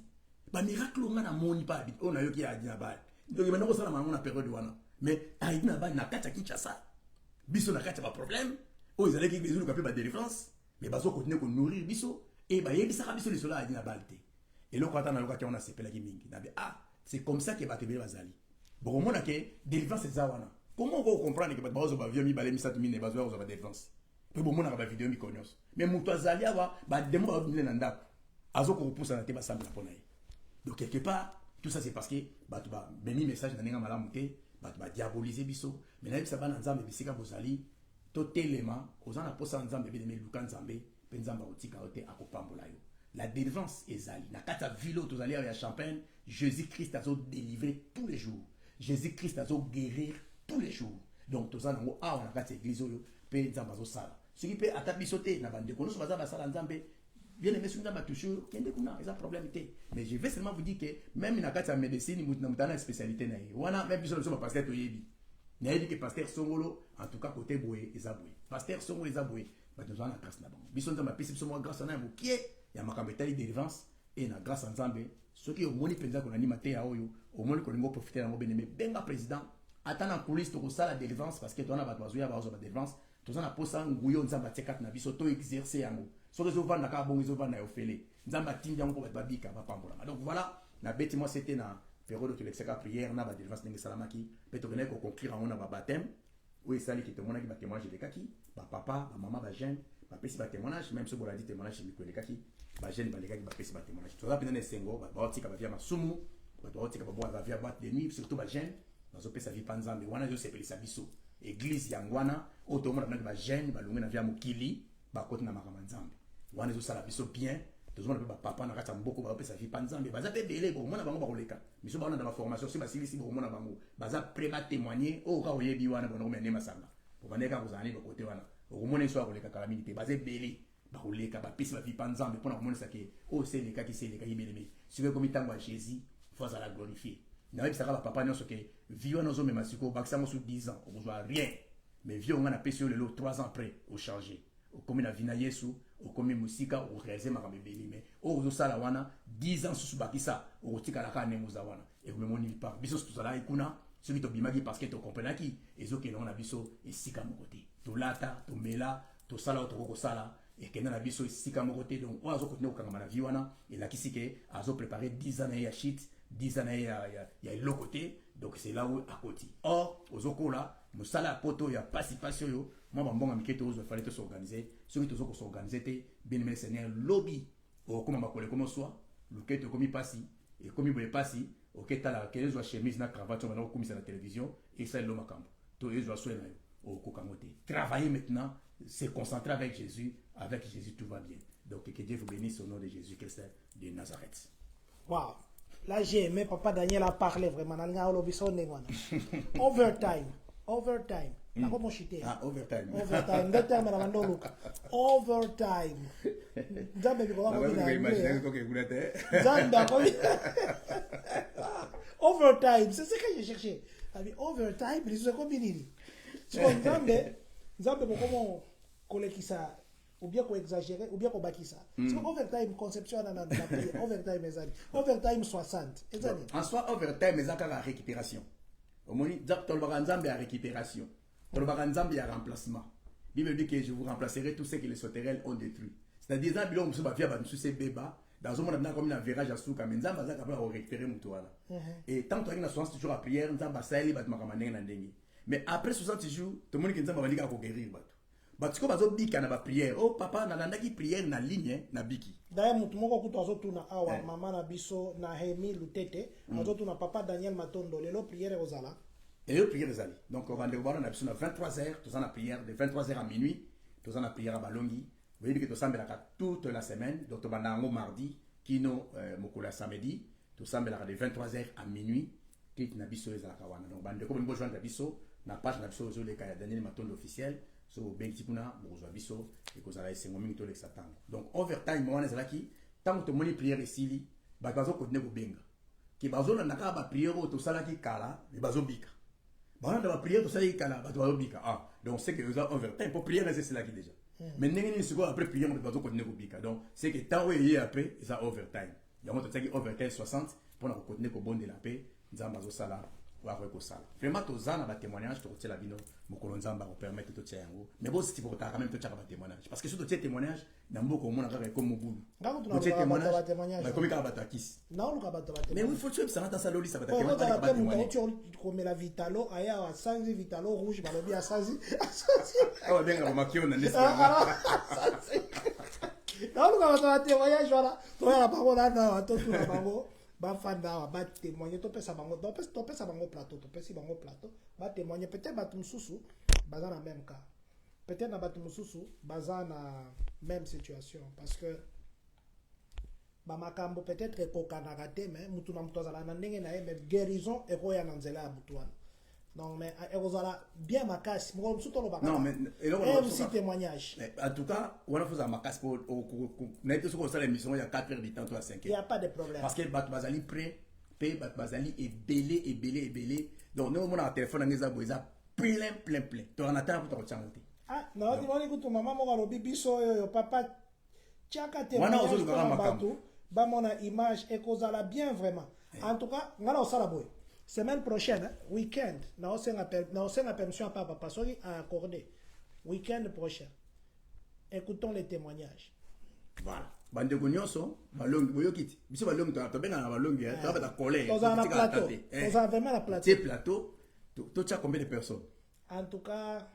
Speaker 3: ba miracle nga na moni pa abi ona yo ki aidi na bal donc ba nako sala mango na période wana mais aidi na bal na kata Kinshasa biso na kata ba problème o ezalaki biso ka pe ba délivrance mais bazo continuer ko nourrir biso et ba yebisa biso les sola aidi na bal te. Et là, quand on a sepelé qui mingi, c'est comme ça que va te bien bazali. Bon, on a que délivrance c'est ça wana. Comment on va comprendre que bazo ba vieux mi balé mi satu mi ne bazo ba délivrance. Puis bon, on a ba vidéo mi cognos. Mais muto azali ava ba demo ba venir nanda. Azo ko pousse na te ba samba pona yi. Donc quelque part, tout ça c'est parce que ba tu ba beni message na ninga malamu te, ba tu ba diaboliser biso. Mais na bisa ba na nzambe bisika bozali to telema, ozana posa nzambe be de lukan nzambe, pe nzamba otika ote akopambola yo. La délivrance est zali. Na kata vilo tous allés à Champagne, Jésus-Christ a délivré tous les jours. Jésus-Christ a guérir tous les jours. Donc tous allés on a kata église yo pe nzamba zo sala. Ce qui peut attaquer sauter na bande kono so baza sala nzambe. Bien aimé sur nzamba toujours kende kuna eza problème té. Mais je vais seulement vous dire que même na kata médecine mutna mutana spécialité na yi. Wana même biso so pasteur to yebi. Na yebi que pasteur Songolo en tout cas côté boé eza boé. Pasteur Songolo eza boé. Ba nous na grâce na bango. Biso nzamba pesi biso mo grâce na mo qui ya makambetali délivrance et na grâce à Nzambe ceux qui au moni penza ko nani maté ya oyo au moni ko lingo profiter na mo beneme benga président atana coulisse to ko sala délivrance parce que to na ba bazo ya ba zo ba délivrance to na posa nguyo Nzamba tekat na biso to exercer yango so que zo vanda ka bongo zo vanda yo fele Nzamba tinja ngo ba bika ba pambola. Donc voilà na beti moi c'était na période de l'exeka prière na ba délivrance ningi salamaki pe to ko conclure on na ba baptême oui sali qui te mona ki ba témoignage de kaki ba papa ba maman ba jeune ba pesi ba témoignage même si on a dit témoignage mi ko le kaki ba jeune ba legaki ba pesi ba témoignage to za pena sengo ba otika ba via masumu ba otika ba boa ba via boîte de nuit surtout ba jeune ba zo pesa vi panzambe wana zo sepelisa biso église yangwana oto mona ba jeune ba lunga na via mokili ba koti na makama nzambe wana zo sala biso bien to zo ba papa na kata mboko ba pesa vi panzambe ba za pe belé bo mona bango ba koleka miso ba na ba formation si ba silisi bo mona bango ba za prêt ba témoigner o ka oyebi wana bono mena masanga bo baneka kozani ba kote wana o mona so akoleka calamité ba za belé ba koleka ba pesi ba vi panzambe pona komona sake o c'est les cas qui c'est les cas yibeleme si vous comme tango Jésus faut ça la glorifier na web saka ba papa nyonso ke vieux nozo me masiko ba ksango sous 10 ans on voit rien mais vieux on a pesi le lot 3 ans après au changer au comme na vina Yesu au comme musika au réaliser ma kamebeli mais au zo sala wana 10 ans sous bakisa au tika la kana muza wana et comme moni pas biso tout ça ikuna celui to bimagi parce que to comprenaki ezo ke na biso esika mo côté to lata to mela to sala to ko sala et que na biso esika mo côté donc on azo continuer kokanga na vie wana et la kisike azo préparer 10 ans ya shit 10 ans ya le côté donc c'est là où à côté or ozokola musala poto ya participation yo moi bambonga miketo ozo fallait te s'organiser ceux qui to s'organiser te bien mais seigneur lobby o comme makole comme soit le keto comme passi et comme il passi o ketala kezo wa chemise na cravate on va comme ça la télévision et ça le makambo to ezo so na au kokamote travailler maintenant se concentrer avec Jésus tout va bien donc que Dieu vous bénisse au nom de Jésus Christ de Nazareth.
Speaker 1: Wow. Là, j'ai aimé, papa Daniel a parlé vraiment. Overtime. Nako chité.
Speaker 3: Ah, overtime.
Speaker 1: Overtime. Nde terme na bando luka. Overtime. Nzambe biko
Speaker 3: Ah,
Speaker 1: ko
Speaker 3: ouais, vous
Speaker 1: bina.
Speaker 3: imaginez que vous êtes.
Speaker 1: Nzambe ko. Overtime, c'est ce que j'ai cherché. Avec overtime, les choses comme binini. Tu vois Nzambe comment kolekisa ou bien qu'on exagérer ou bien qu'on bâtit ça. Parce que overtime conception dans la prière, overtime ezali. Overtime 60. Ezali.
Speaker 3: En soi, overtime, c'est la récupération. Au moins, Tolbagan Nzambe à récupération. Tolbagan Nzambe à remplacement. Bible dit que je vous remplacerai tous ceux que les sauterelles ont détruits. C'est-à-dire, Nzambe là, on se bat sur ces bébés. Dans un monde, on a comme un virage à souka, mais Nzambe a capable de récupérer mon toit. Et tant que tu as 60 jours à prière, Nzambe a saeli, bat makamane na ndengi. Mais après 60 jours, tout le monde qui Nzambe va dire qu'il faut guérir. Parce que bazo bika na ba prière. Oh papa, na landaki prière na ligne na biki.
Speaker 1: D'ailleurs, mutu moko kuto azotuna awa mama na biso na Hemi Lutete, azotuna papa Daniel Matondo, lelo prière ozala.
Speaker 3: Et le prière des alliés. Donc on va devoir on a besoin de 23h, tous en la prière de 23h à minuit, tous en la prière à Balongi. Vous voyez que tout ça toute la semaine, donc on va mardi, kino mokola samedi, tout ça de 23h à minuit, qui na biso les alakawana. Donc bande comme une joindre biso, na page na biso sur les cas Daniel Matondo officiel. So ben tipuna bozwa biso et que ça va essayer momingi to l'exatan. Donc overtime moi on qui tant que moni prière ici ba bazo ko ne ko benga. Ki bazo na naka ba prière to sala ki kala, mais bazo bika. Ba na ba prière to sala ki kala, ba to bazo bika. Ah, donc c'est que overtime pour prière c'est cela qui déjà. Mais n'engeni siko après prière on bazo ko ne ko bika. Donc c'est que tant oui après ça overtime. Il y a mon to overtime 60 pour na ko ne ko bonde la paix, nzamba zo sala. Vraiment, tous les ans, dans témoignage, tu retiens la vie, mon Nzamba va permettre de te tirer. Mais bon, si tu peux quand même te tirer un témoignage. Parce que sur tes témoignages, il y a beaucoup de monde comme Moboulou.
Speaker 1: Quand tu as un témoignage,
Speaker 3: comme il y a un kiss.
Speaker 1: Non, il y a un témoignage.
Speaker 3: Mais oui, il faut tuer ça dans sa loli, ça va
Speaker 1: t'attaquer. Quand tu as un témoignage, tu mets la Vitalo, il y a un Sanzi Vitalo rouge, il y a un Sanzi.
Speaker 3: Ah ouais, bien, on m'a dit, on a laissé.
Speaker 1: Non, il y a un témoignage, voilà. Tu as la parole là, tu as la parole. Ba fanda ba témoigner to pesa bango plateau to pesa bango plateau ba témoigner peut-être ba tumsusu baza na même cas peut-être na ba tumsusu baza na même situation parce que ba makambo peut-être ko kanaka te mais mutu na mutu azala na ndenge na ye mais guérison e ko ya na nzela ya mutu wana donc mais ezala bien makasi mo musuto lo bakana
Speaker 3: non mais
Speaker 1: si témoignage
Speaker 3: en tout cas on a fait ça makasi pour na été sur ça l'émission il y a 4 heures du temps toi 5 heures
Speaker 1: il y a pas de problème
Speaker 3: parce que bat bazali prêt paye bat bazali est belé donc nous on a téléphone ngeza boza plein to on attend pour te chanter
Speaker 1: ah non dis-moi écoute maman mo lobi biso yo papa tiaka témoignage ba mona image et kozala bien vraiment en tout cas ngala osala boy semaine prochaine, week-end, nous avons permission à papa parce qu'il a accordé. Week-end prochain. Écoutons les témoignages.
Speaker 3: Voilà. Bande gonyoso, balong boyokiti. Biso balong to benga na balong ya, to ba coller.
Speaker 1: Dans un plateau. Dans un vraiment la plateau.
Speaker 3: C'est plateau. Tu as combien de personnes?
Speaker 1: En tout cas,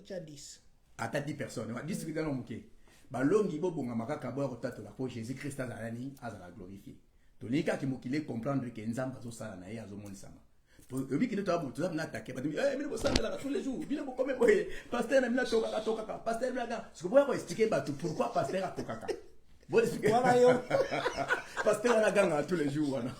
Speaker 1: tu as 10.
Speaker 3: À 10 personnes. 10 qui dans moké. Balong ibo bonga makaka boya kotato la pour Jésus-Christ azalani azala glorifié. Tolinga ki mokile comprendre que Nzamba zo sala na ye azomonisama. Obi kile to abu to na attaquer ba eh mine bo sala tous les jours bino bo comme boye pasteur na mina toka pasteur blaga ce que boya ko expliquer ba tout pourquoi pasteur a toka bon expliquer
Speaker 1: voilà yo
Speaker 3: pasteur na ganga tous les jours wana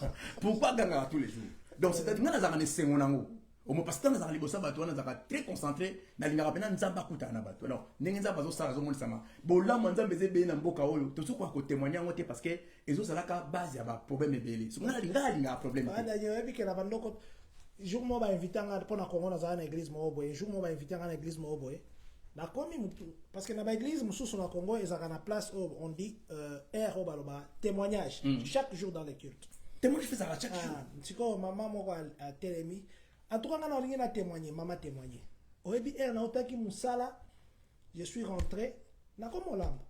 Speaker 3: pourquoi ganga tous les jours donc c'est-à-dire ngana za ngane sengo nango au mo pasteur na za libosa ba to na za très concentré na linga pena Nzamba kuta na ba to alors ndenge Nzamba zo sala zo monisama bola Nzamba zebe na mboka oyo to suko ko témoigner ngote parce que ezo sala ka base ya ba problème ebele so ngana linga problème
Speaker 1: ah d'ailleurs ebi ke na bandoko jour mo ba inviter nga pour na Congo na za na église mo boye jour mo ba inviter nga na église mo boye na komi mutu parce que na ba église mususu na Congo ezaka na place où on dit air baloba témoignage chaque jour dans les cultes
Speaker 3: témoignage fait ça chaque jour
Speaker 1: siko maman moko a telemi en tout cas na olingi na témoigner maman témoigner oyebi air na otaki musala je suis rentré na komolamba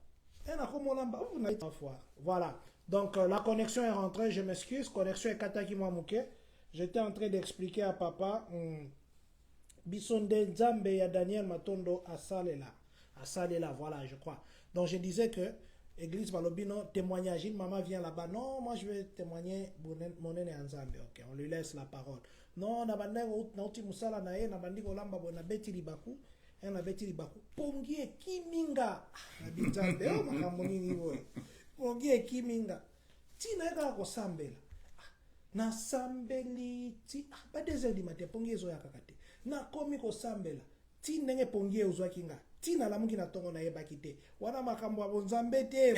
Speaker 1: na komolamba vous n'avez pas foi voilà donc la connexion est rentrée je m'excuse connexion est kataki moi muke. J'étais en train d'expliquer à papa Bisonde Nzambe ya Daniel Matondo à Salela, voilà, je crois. Donc je disais que Église Balobino témoignage, maman vient là-bas. Non, moi je vais témoigner mon aîné Nzambe. OK, on lui laisse la parole. Non, na bande nauti musala na ye na bandi kolamba bona beti libaku, na beti libaku. Pongie kiminga. Na Nzambe o makambo nini boy. Pongie kiminga. Tina ka ko sambela. na sambeli ti ba 2h du matin pongi ezo ya kakate na komi ko sambela ti ndenge pongi ezo kinga ti na lamuki na tongo na yeba kite wana makambo ya bonzambe te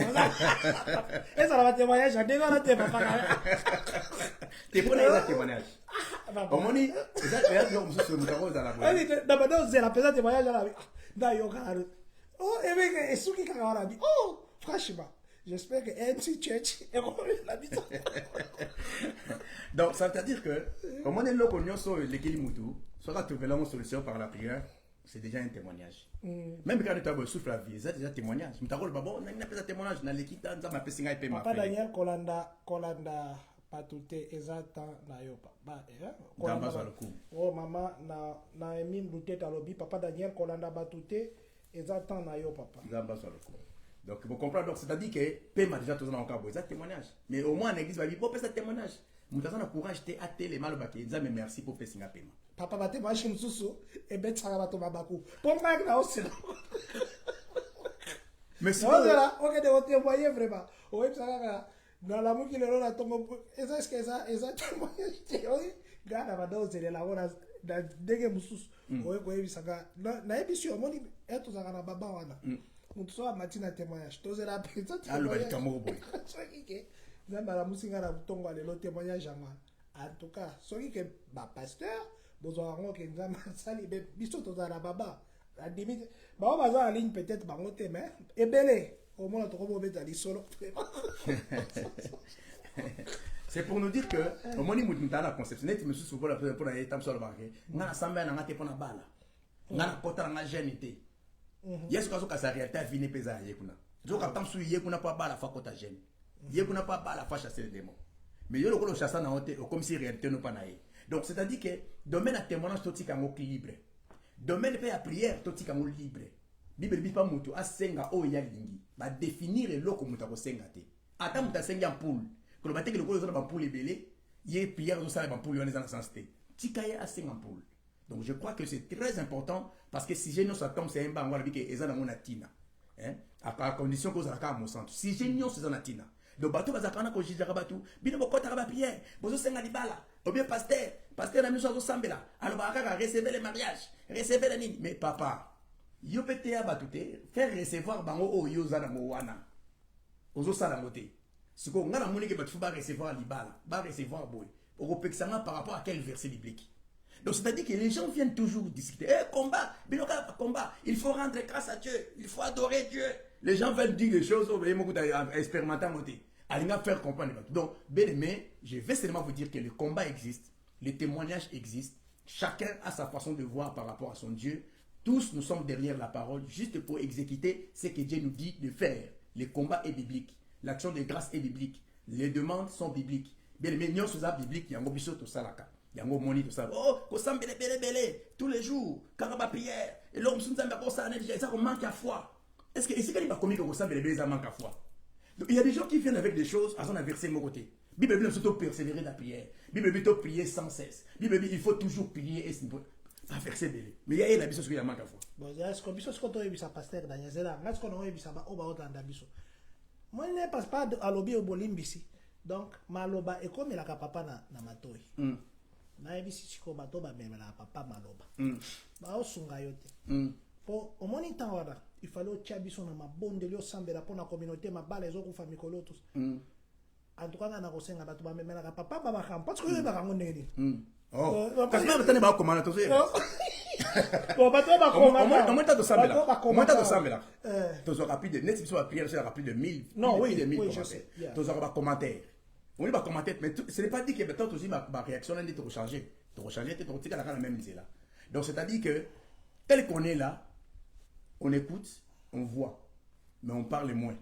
Speaker 1: eza la témoignage ya ndenge na te papa
Speaker 3: te pona eza témoignage omoni eza yo mususu mutako za la boye
Speaker 1: ali na bado zela pesa témoignage la na yo kana oh et esuki kaka wana bi oh franchement j'espère que MC Church est l'habitant.
Speaker 3: Donc, ça veut dire que, au moment où on sur l'équilibre, soit trouver la solution par la prière, c'est déjà un témoignage. Même quand tu as souffle la vie, c'est déjà un témoignage. Mais tu as dit, bon, on a un témoignage dans l'équipe, on a un singa et paiement.
Speaker 1: Papa Daniel, Kolanda, patute, ezata, na yopa.
Speaker 3: Kolanda,
Speaker 1: oh, maman, na emine douté à lobby, Papa Daniel, Kolanda, batute, ezata, na yo, papa.
Speaker 3: Donc, vous comprenez, donc c'est-à-dire que paiement déjà tout ça dans le cas, c'est un témoignage. Mais au moins, l'église va dire, pour faire ce témoignage. Nous avons le courage de hâter les mal au baquet. Mais merci pour faire ce paiement.
Speaker 1: Papa, va te marcher une sous et bête ça va tomber à Bakou. Pour moi, là aussi.
Speaker 3: Mais si
Speaker 1: vous là, ok, de votre témoigner vraiment. Oui, ça va. Dans la mouille qui est là, tombe. Est-ce que ça témoignage? Gana va doser la hora da dege mususu. Oui, oui, ça va. Na émission, mon dit, et tout ça va na baba wana. Mutu a matina témoignage. Tous la personne.
Speaker 3: Ah, le balikamour boy.
Speaker 1: Nzamba la musinga na butongo le témoignage anga. En tout cas, soki que ba pasteur, bozo ngo ke nzamba sali be biso to za la baba. La limite, ba baza en ligne peut-être ba ngote mais ebele au moins to ko beta li solo.
Speaker 3: C'est pour nous dire que au moment où nous avons la conception, net me souvent la pour la étape sur le marché. Na samba na ngate pona bala. Na kota na jeunité. Yesu kazo kasa réalité vini pesa yekuna. Zo ka tamsu yekuna pa bala fa kota jeune. Yekuna pa bala fa chasser les démons. Mais yo le chasser na honte comme si réalité no pa na ye. Donc c'est-à-dire que domaine à témoignage toti kango libre. Domaine pe à prière toti kango libre. Bible bi pa mutu asenga o ya lingi. Ba définir eloko mutu ko senga te. Ata mutu asenga poule. Que le matin que le colo ba poule belé, yé prière zo sala ba poule on est dans le sens te. Tikaye asenga poule. Donc je crois que c'est très important parce que si j'ai nos atomes c'est un bango la que ezana mona tina. Hein? À condition que ça ka mon centre. Si j'ai nos c'est na tina. Donc bateau bazakana ko jija bateau, bino bokota ba prière, bozo senga libala. Ou bien pasteur na miso zo sambela. Alors ba ka recevoir le mariage, recevoir la nini. Mais papa, yo pete ya batute, faire recevoir bango o yo zana mo wana. Ozo sala moté. Siko ngana moni ke batu ba recevoir libala, ba recevoir boy. Au repexama par rapport à quel verset biblique. Donc c'est-à-dire que les gens viennent toujours discuter. Combat, combat, il faut rendre grâce à Dieu, il faut adorer Dieu. Les gens veulent dire des choses, expérimenter. Allez faire comprendre. Donc, bien aimé, je vais seulement vous dire que le combat existe, les témoignages existent, chacun a sa façon de voir par rapport à son Dieu. Tous nous sommes derrière la parole, juste pour exécuter ce que Dieu nous dit de faire. Le combat est biblique, l'action de grâce est biblique, les demandes sont bibliques. Bien aimé, nous sommes bibliques, il y a un gros tout ça là. Yango moni tout ça. Oh, ko sambele belé tous les jours, karaba prière. Et l'homme sous nzamba ko ça ça manque à foi. Est-ce que ici quand il va communiquer ko sambele belé ça manque à foi. Donc il y a des gens qui viennent avec des choses à son verset mon côté. Bible dit surtout persévérer dans la prière. Bible dit prier sans cesse. Bible dit il faut toujours prier et pas verset belé. Mais il y a la biso qui manque à foi.
Speaker 1: Bon, est-ce que biso ko to yebisa pasteur Daniel Zela, est-ce qu'on yebisa ba oba otanda biso. Moi ne passe pas à lobby au bolimbisi. Donc maloba et comme la papa na matoi. Na ebisi siko bato ba memela papa maloba ba osunga yote po omoni tawada il fallait otia biso na mabonde lio sambela pona communauté mabala ezokufa mikolo tous en tout cas na kosenga bato ba memela papa ba bakam parce que ba kango ndeni
Speaker 3: parce que batane ba komana to
Speaker 1: bon bato ba komana
Speaker 3: on to sambela to zo rapide net biso ba prière c'est rapide de 1000
Speaker 1: non oui
Speaker 3: de 1000
Speaker 1: commentaires
Speaker 3: to zo ba commentaire. On va commenter, mais ce n'est pas dit que maintenant aussi ma réaction est de recharger. De recharger, tu es la même là. Donc c'est-à-dire que, tel qu'on est là, on écoute, on voit, mais on parle moins.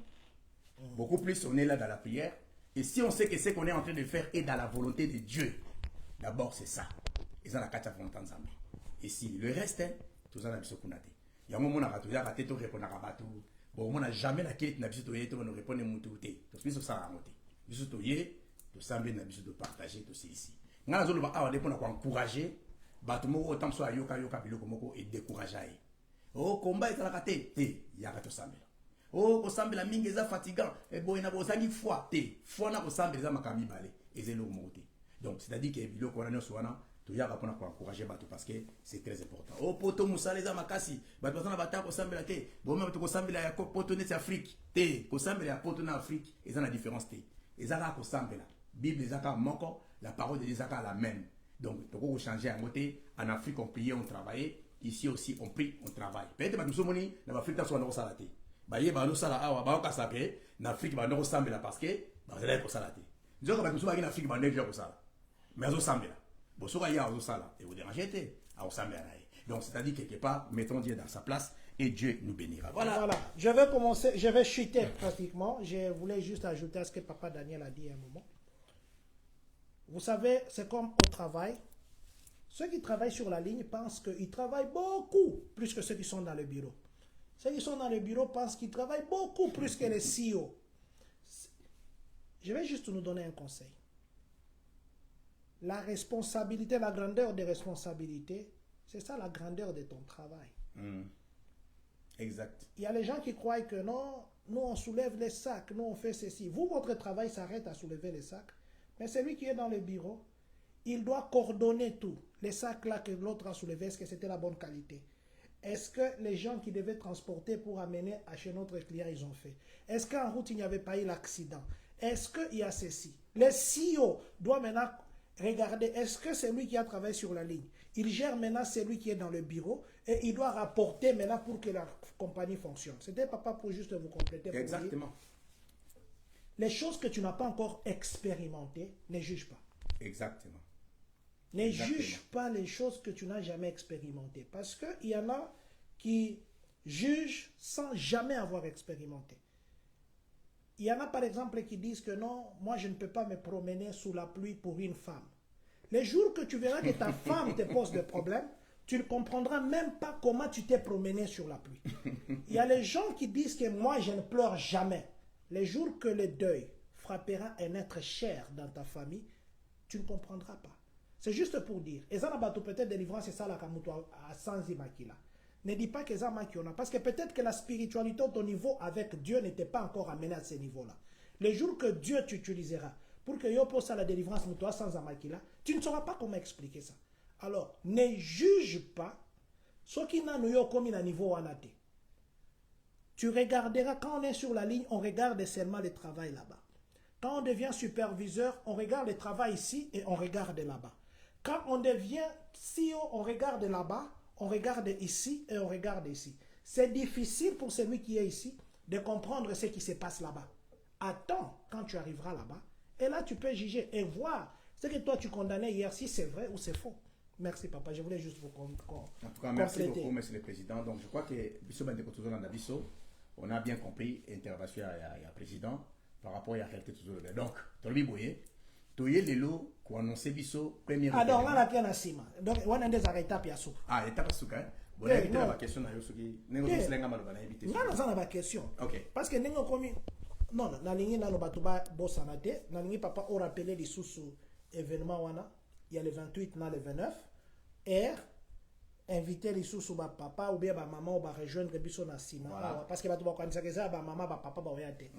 Speaker 3: Beaucoup plus, on est là dans la prière. Et si on sait que ce qu'on est en train de faire est dans la volonté de Dieu, d'abord c'est ça. Et ça, la carte volonté ensemble. Et si le reste, tout ça, c'est ce qu'on a dit. Il y a un moment où on a raté, on répond à Rabatou. Bon, on n'a jamais la quête, on a répondre à Moutouté. Donc c'est ça, à monter. Tout semble de partager tout ici. Nous avons encourager, autant soit yoka biloko et décourager. Oh, combat est à la raté, il y a tout semble. Oh, ko semble la mingi est fatigant, et bon, il y a foi, foi na ko semble za makami balé, et c'est le moté. Donc, c'est-à-dire que bilo qu'on a souvent, tu y a pour encourager bateau parce que c'est très important. Oh, poto musale za makasi, bateau na bata ko sambela te. Bon même to ko sambela ya poto net Afrique. Te, ko sambela ya poto na Afrique, et ça la différence te. Et ça ko sambela. Bible ezaka moko, la parole de Dieu ezaka la même. Donc, tu peux changer un côté. En Afrique, on priait, on travaillait. Ici aussi, on prie, on travaille. Peut-être que nous sommes en Afrique, nous sommes en Salaté. Baye, nous sommes en Afrique, en Afrique, nous sommes en parce que nous sommes en Salaté. Nous sommes en Afrique, nous sommes en Salaté. Mais nous sommes en Bon, ce qu'il y a en Salaté, et vous dérangez, nous sommes en Donc, c'est-à-dire quelque part, mettons Dieu dans sa place et Dieu nous bénira.
Speaker 1: Voilà. Je vais commencer, je vais chuter pratiquement. Je voulais juste ajouter à ce que Papa Daniel a dit à un moment. Vous savez, c'est comme au travail. Ceux qui travaillent sur la ligne pensent qu'ils travaillent beaucoup plus que ceux qui sont dans le bureau. Ceux qui sont dans le bureau pensent qu'ils travaillent beaucoup plus que les CEO. Je vais juste nous donner un conseil. La responsabilité, la grandeur des responsabilités, c'est ça la grandeur de ton travail.
Speaker 3: Exact.
Speaker 1: Il y a les gens qui croient que non, nous on soulève les sacs, nous on fait ceci. Vous, votre travail s'arrête à soulever les sacs. Mais celui qui est dans le bureau, il doit coordonner tout. Les sacs là que l'autre a soulevés, est-ce que c'était la bonne qualité? Est-ce que les gens qui devaient transporter pour amener à chez notre client, ils ont fait? Est-ce qu'en route, il n'y avait pas eu l'accident? Est-ce qu'il y a ceci? Le CEO doit maintenant regarder, est-ce que c'est lui qui a travaillé sur la ligne? Il gère maintenant celui qui est dans le bureau et il doit rapporter maintenant pour que la compagnie fonctionne. C'était pas pour juste vous compléter. Pour
Speaker 3: Exactement.
Speaker 1: dire, les choses que tu n'as pas encore expérimentées, ne juge pas.
Speaker 3: Exactement.
Speaker 1: Ne juge pas les choses que tu n'as jamais expérimentées. Parce qu'il y en a qui jugent sans jamais avoir expérimenté. Il y en a par exemple qui disent que non, moi je ne peux pas me promener sous la pluie pour une femme. Les jours que tu verras que ta femme te pose des problèmes, tu ne comprendras même pas comment tu t'es promené sur la pluie. Il y a les gens qui disent que moi je ne pleure jamais. Les jours que le deuil frappera un être cher dans ta famille, tu ne comprendras pas. C'est juste pour dire. Et ça n'a pas peut-être délivrance, c'est ça la kamuto à sans imakila. Ne dis pas que ça makiona. Parce que peut-être que la spiritualité, ton niveau avec Dieu n'était pas encore amené à ce niveau-là. Les jours que Dieu t'utilisera pour que yo posa la délivrance mutoa sans amakila, tu ne sauras pas comment expliquer ça. Alors, ne juge pas ce qui n'a nous comme un niveau anate. Tu regarderas, quand on est sur la ligne, on regarde seulement le travail là-bas. Quand on devient superviseur, on regarde le travail ici et on regarde là-bas. Quand on devient CEO, on regarde là-bas, on regarde ici et on regarde ici. C'est difficile pour celui qui est ici de comprendre ce qui se passe là-bas. Attends quand tu arriveras là-bas et là tu peux juger et voir ce que toi tu condamnais hier, si c'est vrai ou c'est faux. Merci papa, je voulais juste vous compléter.
Speaker 3: En tout cas, merci beaucoup, monsieur le président. Donc je crois que on a bien compris l'intervention du président par rapport à la réalité de donc, dans le biboye, tu es l'élo qui a annoncé biso premier.
Speaker 1: Ah donc là la sima. Donc on a des étapes à sous.
Speaker 3: Ah, étape suka. Bon, éviter la question na yosuki. Nengo selenga malo bana éviter.
Speaker 1: Non, ça n'a pas question.
Speaker 3: OK.
Speaker 1: Parce que nengo komi non, na lingi na no batuba bosana te, na lingi papa au rappelé les sous événement wana, il y a le 28 na le 29 R inviter les sous ba papa ou bien ba maman ou ba rejoindre biso na sima voilà. Parce que batuba kanisa que ça ba maman ba papa ba oyate.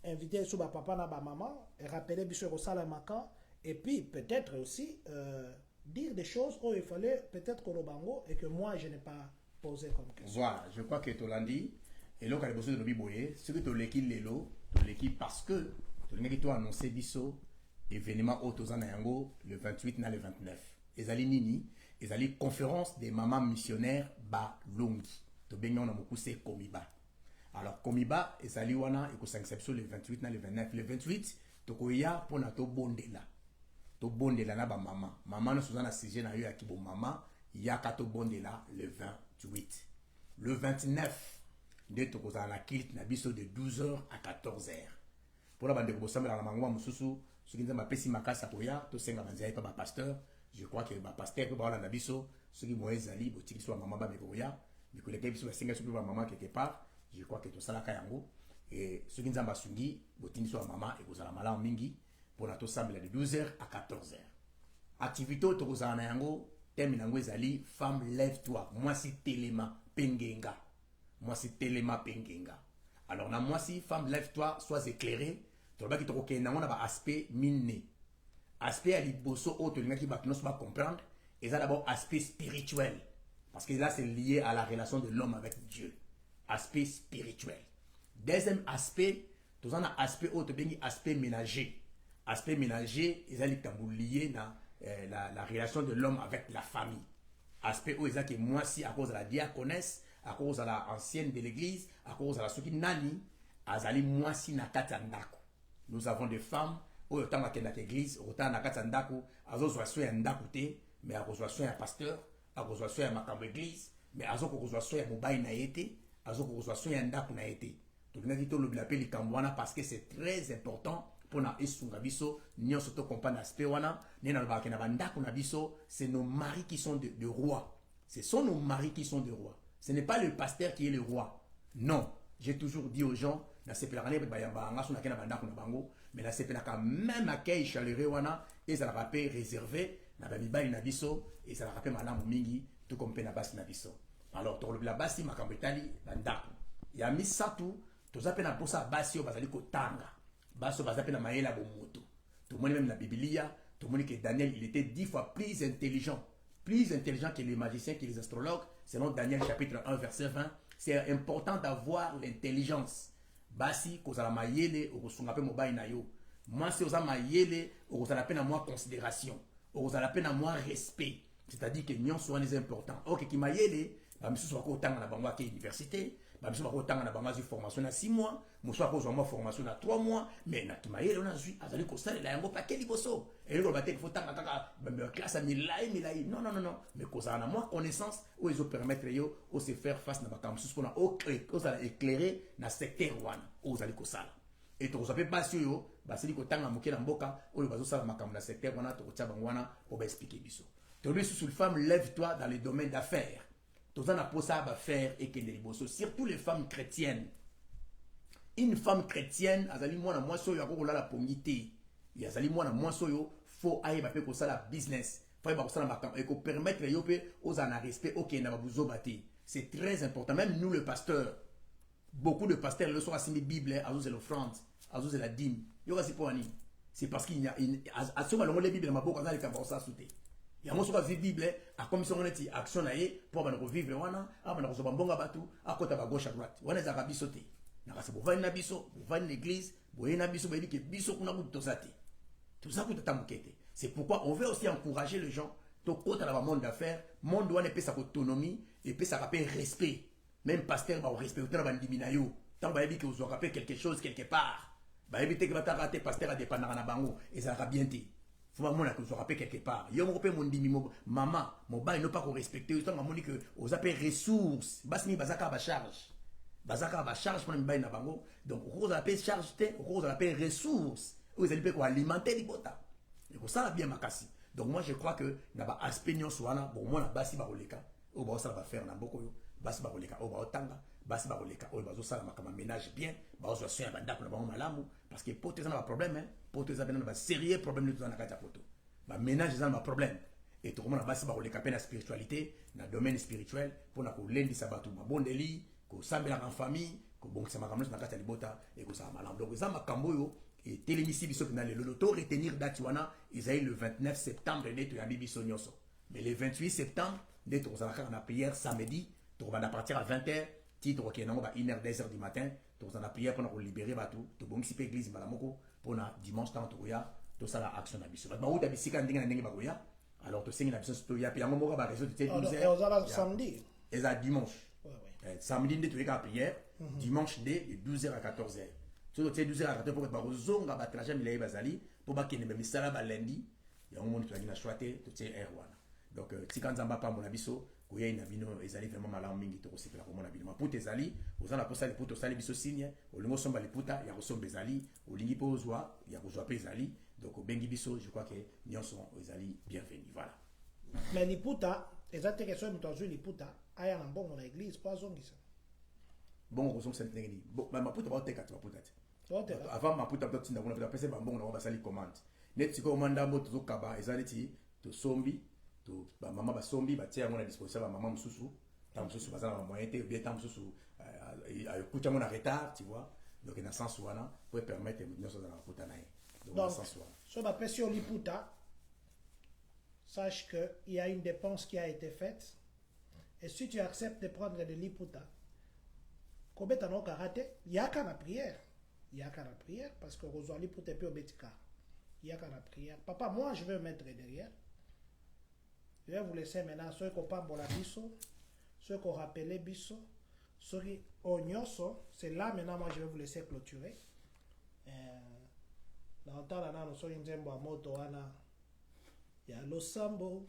Speaker 1: Inviter sous ba papa na ba maman et rappeler biso au salamaka et puis peut-être aussi dire des choses où il fallait peut-être qu'on bango et que moi je n'ai pas posé comme question.
Speaker 3: Voilà, je crois que tu l'as dit et là quand il besoin de biboyer, ce que tu l'équipe l'élo, tu l'équipe parce que tu l'équipe tu annoncé biso événement au Tozana Yango le 28 na le 29. Ezali nini, ezali conférence des mamans missionnaires ba longi. To benyo na mokuse komiba. Alors komiba ezali wana ekosangisepso le 28 na le 29. Le 28 tokoya pona to bondela. To bondela na ba mama. Mama no suzana sije na yo ya kibo mama yaka to bondela le 28. Le 29 de tokozana na kilt na biso de 12h à 14h. Pour la bande ko sambela na mangwa mususu ce qui m'a pesi makasa koya to senga banzai pa ba pasteur. Je crois que ba pasteur ko ba na biso ce qui moye zali botiki so mama ba mekoya biko leke biso senga so ba mama quelque part. Je crois que tout ça la kayango et ce qui nzamba sungi botini so mama et kozala mala mingi pour la to sambela de 12h à 14h. Activité to kozala na yango thème nango ezali femme lève-toi. Moi si telema pengenga. Moi si telema pengenga. Alors na moi si femme lève-toi sois éclairée. Tu vois qui te na ba aspect mine. aspect à liboso autre qui va comprendre, et ça d'abord aspect spirituel. Parce que là, c'est lié à la relation de l'homme avec Dieu. Aspect spirituel. Deuxième aspect, tout ça, aspect autre, aspect ménager. Aspect ménager, ils sont liés à la relation de l'homme avec la famille. Aspect où ils ont que moi, si à cause de la diaconesse, à cause de la ancienne de l'église, à cause de la soki nani, azali moi si na katandako. Nous avons des femmes, où autant à l'église, autant na katandako, azo soin un ndakoute, mais à cause soin un pasteur, à cause soin un makambo église, mais azo cause soin un mobile na été, azo cause soin un ndako na été. Donc nous avons le appel likambwana parce que c'est très important pour na esunga biso, ni on surtout comprendre l'aspect wana, ni na ba kena bandako na biso, c'est nos maris qui sont de rois. Ce sont nos maris qui sont de rois. Ce n'est pas le pasteur qui est le roi. Non. J'ai toujours dit aux gens, mais la CPLA même accueil chaleureux wana et ça la rappelle réservé na babiba inabiso et ça la rappelle madame mingi tout comme pe na basi nabiso. Alors to la basi makambetali bandako. Ya misatu to zape na posa basi o bazali kotanga. Baso bazape na mayela bomoto. Tout le monde même la Biblia, tout le monde que Daniel il était 10 fois plus intelligent que les magiciens, que les astrologues, selon Daniel chapitre 1 verset 20. C'est important d'avoir l'intelligence. Basi, kozala mayele, okosunga pe mobile na yo. Moi, si oza mayele, okozala pe na moi considération. Okozala pe na moi respect. C'est-à-dire que nyon soit les importants. Ok, ki mayele, ba misu soit kotanga na bangwa ke université, ba misu soit kotanga na bangwa formation na 6 mois, mo soit kozwa moi formation na 3 mois, mais na ki mayele on a zui azali kosala la yango pa ke liboso. Et le batek faut tanga kaka ba classe à milai. Non, mais kozala na moi connaissance où ils ont permettre yo au se faire face na bakam sus pour na éclairer na secteur wana aux ali kosala. Et to zape basi yo basili kotanga moke na mboka o bazo sala makam na secteur wana to kotia bangwana pour ba expliquer biso. To lui sous femme lève-toi dans les domaines d'affaires. To zana posa ba faire et que liboso surtout les femmes chrétiennes. Une femme chrétienne azali mwana mwaso yo akokola la pongité. Yazali mwana mwaso yo faut aille ba pe ko sala business. Faut ba ko sala makam et ko permettre yo pe aux en respect OK na ba buzo bati. C'est très important même nous le pasteur. Beaucoup de pasteurs le sont assis Bible à c'est l'offrande, à c'est la dîme. Yo kasi pour ani. C'est parce qu'il y a à ce moment les Bible maboko za le ka ça sauter. Ya mo so ka Bible a commission on est action na ye pour ba revivre wana, a ba ko mbonga batu, a kota ba gauche à droite. Wana za ka bisoter. Na kasi bo vani na biso, bo vani l'église, bo yena biso ba dit que biso kuna ku tosati. Tout ça coûte tamukete. C'est pourquoi on veut aussi encourager les gens to kota dans le monde d'affaires, monde doit ne pas sa autonomie et puis ça rappelle respect. Même pasteur va respecter la bandimina yo. Tant ba dit que vous rappelle quelque chose quelque part. Ba éviter que va rater pasteur à dépendre na bango et ça va bien te. Faut pas mona que vous rappelle quelque part. Yo mo pe mon dimi maman, mon ba ne pas qu'on respecter autant ma moni que aux appelle ressources. Basni bazaka ba charge. Bazaka ba charge pour na bango. Donc vous appelle charge te, vous appelle ressources. Vous allez peut alimenter les botas. Et ça va bien makasi. Donc moi je crois que na ba aspect nyon soana bon moi na basi ba roleka. O ba ça va faire na boko yo. Basi ba roleka o ba otanga, basi ba roleka o ba zo sala makama ménage bien, ba zo soin ba ndako na ba malamu parce que pote ça na problème hein. Pote ça na ba sérieux problème de na kata poto. Ba ménage ça na problème. Et tout le monde na basi ba roleka pe na spiritualité, na domaine spirituel pour na ko lendi sabatu ba bondeli, ko sambela en famille, ko bon ça makama na kata libota et ko ça malamu. Donc ça makambo yo et télémisi biso na le loto retenir date wana Isaïe le 29 septembre neto ya biso nyonso. Mais le 28 septembre neto za na prière samedi, to va partir à 20h, titre qui est non ba 1h 2h du matin, to za na prière pour nous libérer batou, to bon si pe église malamoko pour na dimanche tant to ya, to ça la action na biso. Ba ou da bisika ndinga ndenge ba goya. Alors to singi na biso to ya pe yango ba réseau de
Speaker 1: 12h. Samedi.
Speaker 3: Et ça dimanche.
Speaker 1: Ouais.
Speaker 3: Samedi neto ya prière, dimanche de 12h à 14h. So tu 12h à 14h pour ba kozonga ba trajet milai bazali pour ba kene même sala ba lundi. Ya mo to na choité to tie air wana. Donc tikanzamba pa mon abiso koya ina bino ezali vraiment malamu mingi to kosepela ko mona bino maputa ezali ozana posa le puto sali biso signe olingo somba le puta ya kosomba ezali olingi po ozwa ya kozwa pe ezali donc bengi biso je crois que nyonso ezali bienvenue voilà.
Speaker 1: Mais liputa ezate question mutazo liputa aya na mbongo na église pas zongisa.
Speaker 3: Bon kozonga cette ndenge bon maputa ba oteka to maputa te. Avant maputa peut tinda kuna pesa ba mbongo na ba sali commande. Net siko manda mboto to kaba ezali ti to sombi to ba mama ba sombi ba tia ngona disposition ba mama mususu tam mususu bazana ba moyen te bien tam mususu kucha ngona retard tu vois donc dans sens wana pour permettre nous ça na maputa na
Speaker 1: Donc, sur ma pression Liputa, sache qu'il y a une dépense qui a été faite. Et si tu acceptes de prendre de Liputa, comme tu as raté, il y a qu'à la prière. Il y a qu'à la prière parce que Rosoir Liputa peut obétika. Il y a qu'à la prière. Papa, moi, je vais me mettre derrière. Je vais vous laisser maintenant ceux qui ont la biso, ceux qui ont rappelé biso, ceux qui ont c'est là maintenant, moi, je vais vous laisser clôturer. Dans le temps, nous sommes en moto, il y a le sambo.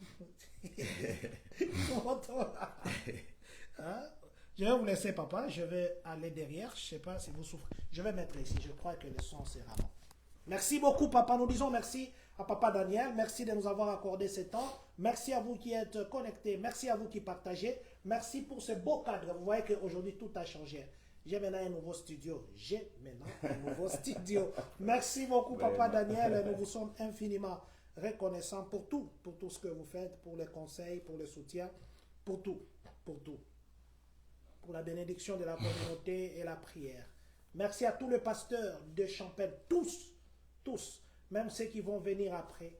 Speaker 1: Je vais vous laisser, papa. Je vais aller derrière. Je ne sais pas si vous souffrez. Je vais mettre ici. Je crois que le son sera bon. Merci beaucoup, papa. Nous disons merci à papa Daniel. Merci de nous avoir accordé ce temps. Merci à vous qui êtes connectés. Merci à vous qui partagez. Merci pour ce beau cadre. Vous voyez qu'aujourd'hui, tout a changé. J'ai maintenant un nouveau studio. Merci beaucoup, papa Daniel. Nous vous sommes infiniment reconnaissants pour tout ce que vous faites, pour les conseils, pour le soutien, pour tout. Pour la bénédiction de la communauté et la prière. Merci à tous les pasteurs de Champagne, tous, même ceux qui vont venir après,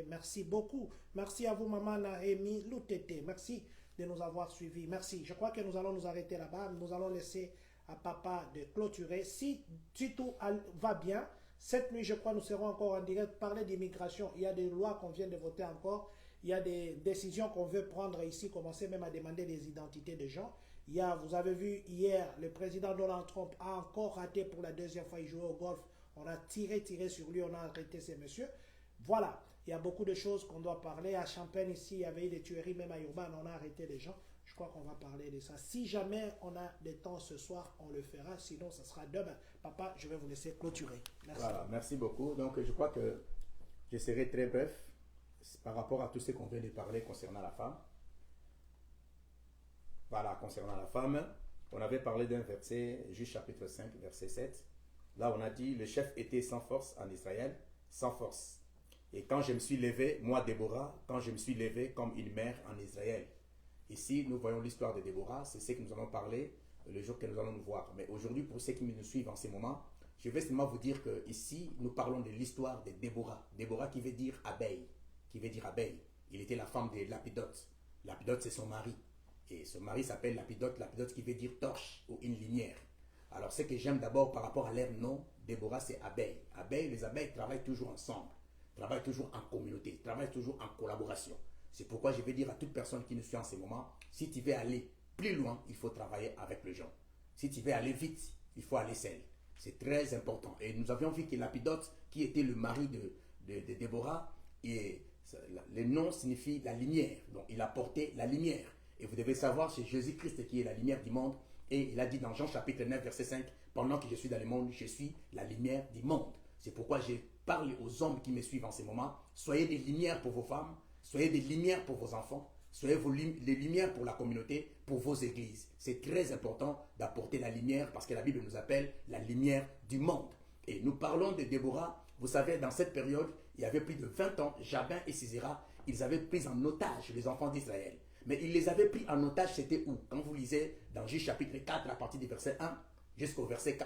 Speaker 1: merci beaucoup. Merci à vous, maman Naémi Loutete, merci de nous avoir suivis, merci. Je crois que nous allons nous arrêter là-bas, nous allons laisser à papa de clôturer. Si tout va bien, cette nuit, je crois, nous serons encore en direct, parler d'immigration. Il y a des lois qu'on vient de voter encore. Il y a des décisions qu'on veut prendre ici, commencer même à demander les identités des gens. Vous avez vu hier, le président Donald Trump a encore raté pour la deuxième fois, il jouait au golf. On a tiré sur lui, on a arrêté ces messieurs. Voilà, il y a beaucoup de choses qu'on doit parler. À Champagne, ici, il y avait eu des tueries, même à Urban, on a arrêté des gens. Je crois qu'on va parler de ça. Si jamais on a des temps ce soir, on le fera. Sinon, ce sera demain. Papa, je vais vous laisser clôturer. Merci.
Speaker 2: Voilà, merci beaucoup. Donc, je crois que je serai très bref par rapport à tout ce qu'on vient de parler concernant la femme. Voilà, concernant la femme, on avait parlé d'un verset, Juge chapitre 5, verset 7. Là, on a dit, le chef était sans force en Israël, sans force. Et quand je me suis levé, moi, Déborah, quand je me suis levé comme une mère en Israël. Ici, nous voyons l'histoire de Déborah, c'est ce que nous allons parler le jour que nous allons nous voir. Mais aujourd'hui, pour ceux qui nous suivent en ces moments, je vais seulement vous dire que ici, nous parlons de l'histoire de Déborah. Déborah qui veut dire abeille. Il était la femme de Lapidote. Lapidote, c'est son mari. Et son mari s'appelle Lapidote qui veut dire torche ou une lumière. Alors, ce que j'aime d'abord par rapport à leur nom, Déborah, c'est abeille. Les abeilles travaillent toujours ensemble, travaillent toujours en communauté, travaillent toujours en collaboration. C'est pourquoi je vais dire à toute personne qui nous suit en ce moment, si tu veux aller plus loin, il faut travailler avec les gens. Si tu veux aller vite, il faut aller seul. C'est très important. Et nous avions vu que Lapidote, qui était le mari de Déborah, et le nom signifie la lumière. Donc, il a porté la lumière. Et vous devez savoir, c'est Jésus-Christ qui est la lumière du monde. Et il a dit dans Jean chapitre 9, verset 5, « Pendant que je suis dans le monde, je suis la lumière du monde. » C'est pourquoi je parle aux hommes qui me suivent en ce moment. Soyez des lumières pour vos femmes, soyez des lumières pour vos enfants, soyez des lumières pour la communauté, pour vos églises. C'est très important d'apporter la lumière parce que la Bible nous appelle la lumière du monde. Et nous parlons de Déborah. Vous savez, dans cette période, il y avait plus de 20 ans, Jabin et Sisera, ils avaient pris en otage les enfants d'Israël. Mais ils les avaient pris en otage, c'était où? Quand vous lisez dans Juge chapitre 4, à partir du verset 1 jusqu'au verset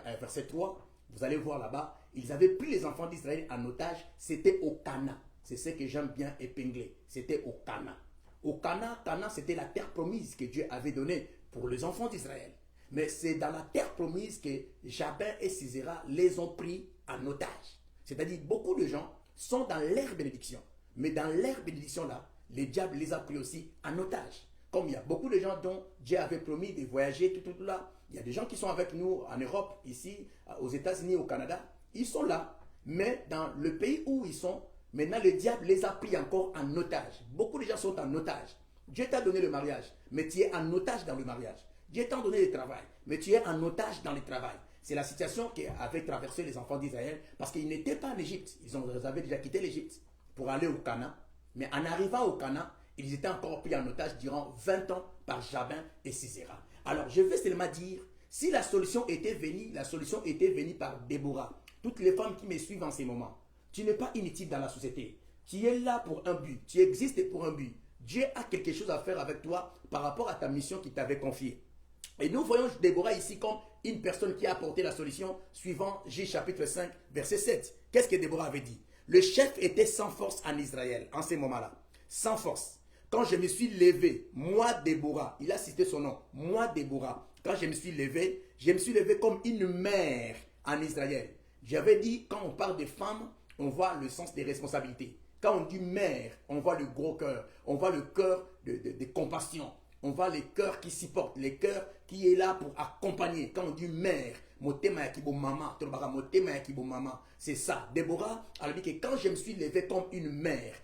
Speaker 2: 3, vous allez voir là-bas, ils avaient pris les enfants d'Israël en otage, c'était au Cana. C'est ce que j'aime bien épingler, c'était au Cana. Au Cana, c'était la terre promise que Dieu avait donnée pour les enfants d'Israël. Mais c'est dans la terre promise que Jabin et Sisera les ont pris en otage. C'est-à-dire, beaucoup de gens sont dans leur bénédiction. Mais dans leur bénédiction-là, le diable les a pris aussi en otage. Comme il y a beaucoup de gens dont Dieu avait promis de voyager tout là. Il y a des gens qui sont avec nous en Europe, ici, aux États-Unis, au Canada. Ils sont là. Mais dans le pays où ils sont, maintenant le diable les a pris encore en otage. Beaucoup de gens sont en otage. Dieu t'a donné le mariage, mais tu es en otage dans le mariage. Dieu t'a donné le travail, mais tu es en otage dans le travail. C'est la situation qu'avaient traversé les enfants d'Israël parce qu'ils n'étaient pas en Égypte. Ils avaient déjà quitté l'Égypte pour aller au Canaan. Mais en arrivant au Canaan, ils étaient encore pris en otage durant 20 ans par Jabin et Sisera. Alors, je veux seulement dire, si la solution était venue par Déborah. Toutes les femmes qui me suivent en ces moments, tu n'es pas inutile dans la société. Tu es là pour un but. Tu existes pour un but. Dieu a quelque chose à faire avec toi par rapport à ta mission qu'il t'avait confiée. Et nous voyons Déborah ici comme une personne qui a apporté la solution suivant Juge chapitre 5, verset 7,
Speaker 3: Qu'est-ce que Déborah avait dit? Le chef était sans force en Israël, en ces moments-là. Sans force. Quand je me suis levé, moi Déborah, il a cité son nom, moi Déborah, quand je me suis levé comme une mère en Israël. J'avais dit, quand on parle de femmes, on voit le sens des responsabilités. Quand on dit mère, on voit le gros cœur, on voit le cœur de compassion, on voit les cœurs qui supportent, les cœurs qui est là pour accompagner. Quand on dit mère, motema yakibo mama, motema yakibo mama, c'est ça. Déborah a dit que quand je me suis levé comme une mère,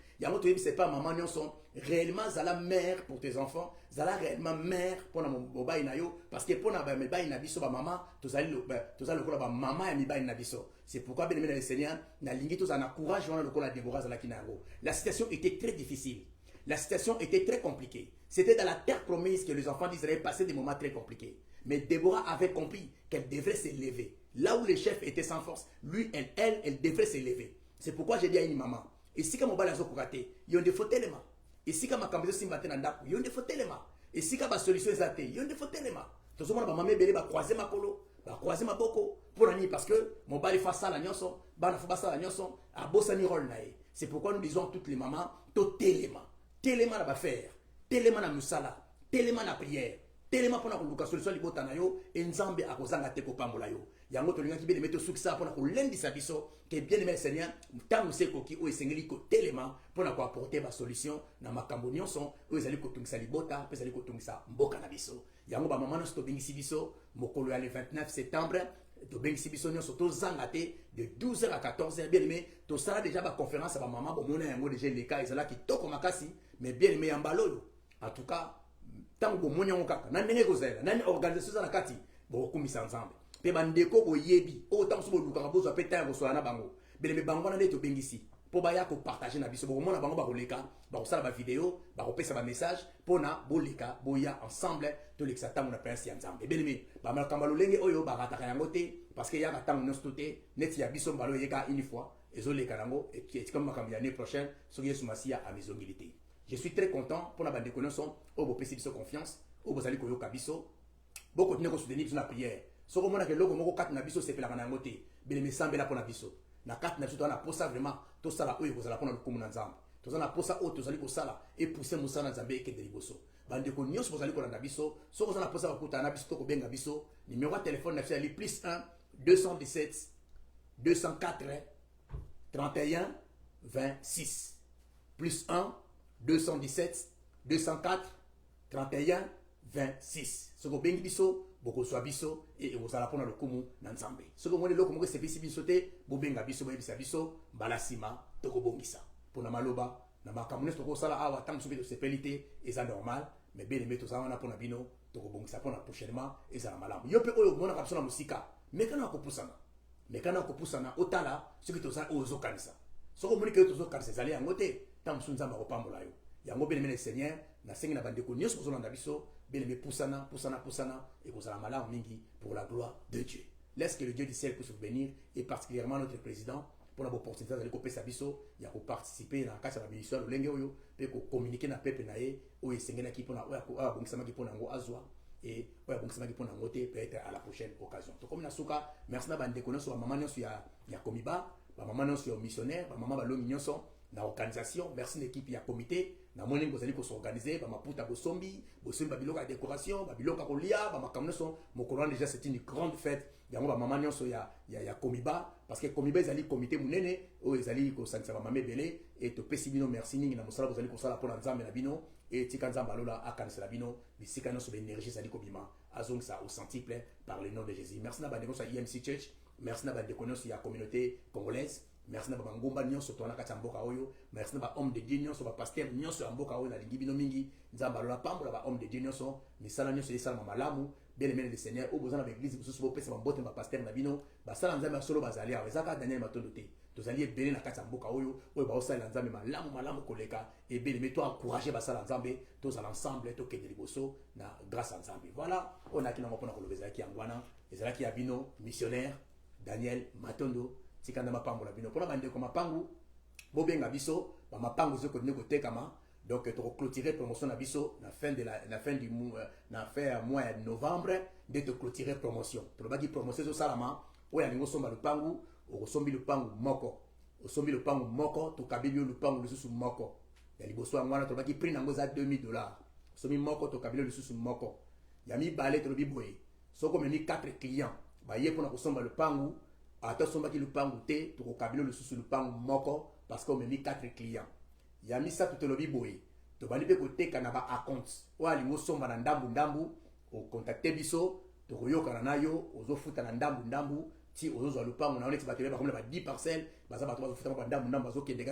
Speaker 3: c'est pas maman nyonson, réellement zala mère pour tes enfants, zala réellement mère pour mon baï nayo, parce que pour na baï na biso ba maman, tozali le ba maman ya mi baï na biso. C'est pourquoi bien aimé le Seigneur, na lingi tous en courage on le la Déborah zala kinango. La situation était très difficile. La situation était très compliquée. C'était dans la terre promise que les enfants d'Israël passaient des moments très compliqués. Mais Déborah avait compris qu'elle devrait s'élever. Là où les chefs étaient sans force, lui, elle devrait s'élever. C'est pourquoi j'ai dit à une maman, et si comme on va la zokokate, il y a des fautes éléments. Et si comme on va simbater dans d'aku, il y a des fautes éléments. Et si comme solution est zate, il y a des fautes éléments. Tout ce monde va m'amener belé, va croiser ma colo, va croiser ma boko. Pour la nuit, parce que mon bali fait ça la nyonson, bana fait ça la nyonson, à bossani rôle nae. C'est pourquoi nous disons toutes les mamans, tout téléma. Téléma na faire, téléma na musala, téléma na prière, téléma pour na luka solution libota na yo, et nzambe a kozanga te ko pambola yo. Yango to linga ki bele meto sukisa pour na ko lendi sa biso, que bien aimé Seigneur, tant se ko ki o esengeli ko téléma pour na ko apporter ba solution na makambo nyonso, o ezali ko tungisa libota, pe ezali ko tungisa mboka na biso. Yango ba maman no sto bingisi biso, mokolo ya le 29 septembre. De de 12h à 14h, bien aimé, tout ça déjà ma conférence à ma maman, bon, on a un mot déjà les cas, ils sont là qui toquent ma casse, mais bien aimé en ballon. En tout cas, tant que mon yon kaka, nan nene gozela, nan organisation à la kati, bon, comme ils ensemble. Pe bandeko bo yebi, autant sur le lukarabo, ça peut être sur la bango. Bien aimé, bango na neto bengisi. Pour baya ko partager na biso, bon, mon bango ba roleka, ba ça la vidéo, ba repé ça message, pour na boleka, boya ensemble, tout l'exata mon appel si ensemble. Bien aimé, ba mal kambalo lenge oyo ba rataka yangote. Parce qu'il y a un temps où nous sommes net y a bison balo yeka une fois et zo les kanango et qui est comme ma l'année prochaine sur yesu masia à maison militaire. Je suis très content pour la bande de connaissance au beau PC biso confiance au beau ali koyo kabiso beaucoup de négociations soutenir la prière. So comme on a que logo moko 4 na biso c'est la kanangote bele me sambela pour na biso. Na 4 na biso na posa vraiment tout ça là oyo ko za la pour na komuna nzambe. Tout ça na posa o to zali ko sala et pousser musana nzambe et que de liboso. Bande ko nyos bozali ko na biso so ko za na posa ko ta na biso to ko benga biso numéro de téléphone na fali +1 217 204 31 26 +1 217 204 31 26. Ce que vous biso, beaucoup soit biso et vous allez prendre le kumu nanzambe. Ce que vous voulez le kumu c'est biso te, vous benga biso biso balasima toko bongisa. Pour na maloba na makamunes toko sala awa tant soubi de sepelité et ça normal, mais bien aimé tout ça on a pour na bino toko bongisa pour na prochainement et ça malamu. Yo pe oyo mona kapsona musika. Mais quand on kopusana otala ce que tu as aux okanisa ce que moni que tu as ces allées en côté tant sunza ma kopambola yo yango bien aimé Seigneur na sengi na bande ko nyos ko zolanda biso bien aimé pusana et ko zala mala mingi pour la gloire de Dieu. Laisse que le Dieu du ciel puisse vous bénir et particulièrement notre président pour l'opportunité d'aller couper sa biso ya ko participer na kasa la ministère lenge oyo pe ko communiquer na peuple na ye o esengena ki pona o ya ko abongisama ki pona ngo azwa. Et ouais, bon, ça m'a dit pour noter peut-être à la prochaine occasion. Donc comme Nasuka, merci na bande kono sur maman sur ya komiba, maman sur missionnaire, maman ba lo mignon son na organisation, merci l'équipe ya comité, na monen ko zali ko s'organiser, ba maputa bo sombi ba biloka décoration, ba biloka ko lia, ba makamno son mokolo déjà c'est une grande fête. Yango ba maman sur ya komiba parce que komiba zali comité munene o zali ko sansa ba mamé belé et to pesibino merci ningi na mosala ko zali ko sala pour nzambe na bino. Et Tikanzamba Lola a cancellé Bino, mais si quand sur l'énergie, ça dit Kobima, Azong ça au centuple par le nom de Jésus. Merci d'avoir déconné sur IMC Church, merci d'avoir déconné sur la communauté congolaise, merci d'avoir ngomba nyon sur Toana Kachamboka Oyo, merci d'avoir homme de Dieu nyon sur pasteur nyon sur Amboka Oyo, la Lingibino Mingi, Nzamba Lola Pambo, la homme de Dieu nyon sur, mais ça nyon sur les salles Mamalamu, bien aimé le Seigneur, au besoin de l'église, vous souvenez, c'est mon botte, ma pasteur Nabino, Basala Nzamba Solo Bazalia, Zaka Daniel Matonote. Tous alliés bénis la kata mboka oyo oyo ba osala nzambe malamu koleka et bien mais toi encourager basala nzambe tous à l'ensemble to kende liboso na grâce à nzambe. Voilà on a qui n'ont pas na kolobeza ki angwana ezala ki abino missionnaire Daniel Matondo tikanda mapambo la bino pona bande ko mapangu bo benga biso ba mapangu zo ko nego tekama donc to clôturer promotion na biso na fin du mois na fin mois de novembre de te clôturer promotion to ba ki promotion zo salama oya ningo somba lupangu okosombi lupangu moko osombi lupangu moko tokabeli yo lupangu lisusu moko ya liboso yango wana tolobaki prix nango eza $2000 osombi moko tokabeli yo lisusu moko ya mibale tolobi boye soki omemi 4 clients baye mpona kosomba lupangu ata osombaki lupangu te tokokabeli yo lisusu lupangu moko parce que omemi 4 clients ya misato tolobi boye tobandi mpe koteka na baacompte oyo alingi osomba na ndambu okontakte biso tokoyokana na yo ozofuta na ndambu ti ozozwa lupangu na neti bato bakomela ba 10 parcelles baza bato bazofuta ba ndambu bazokende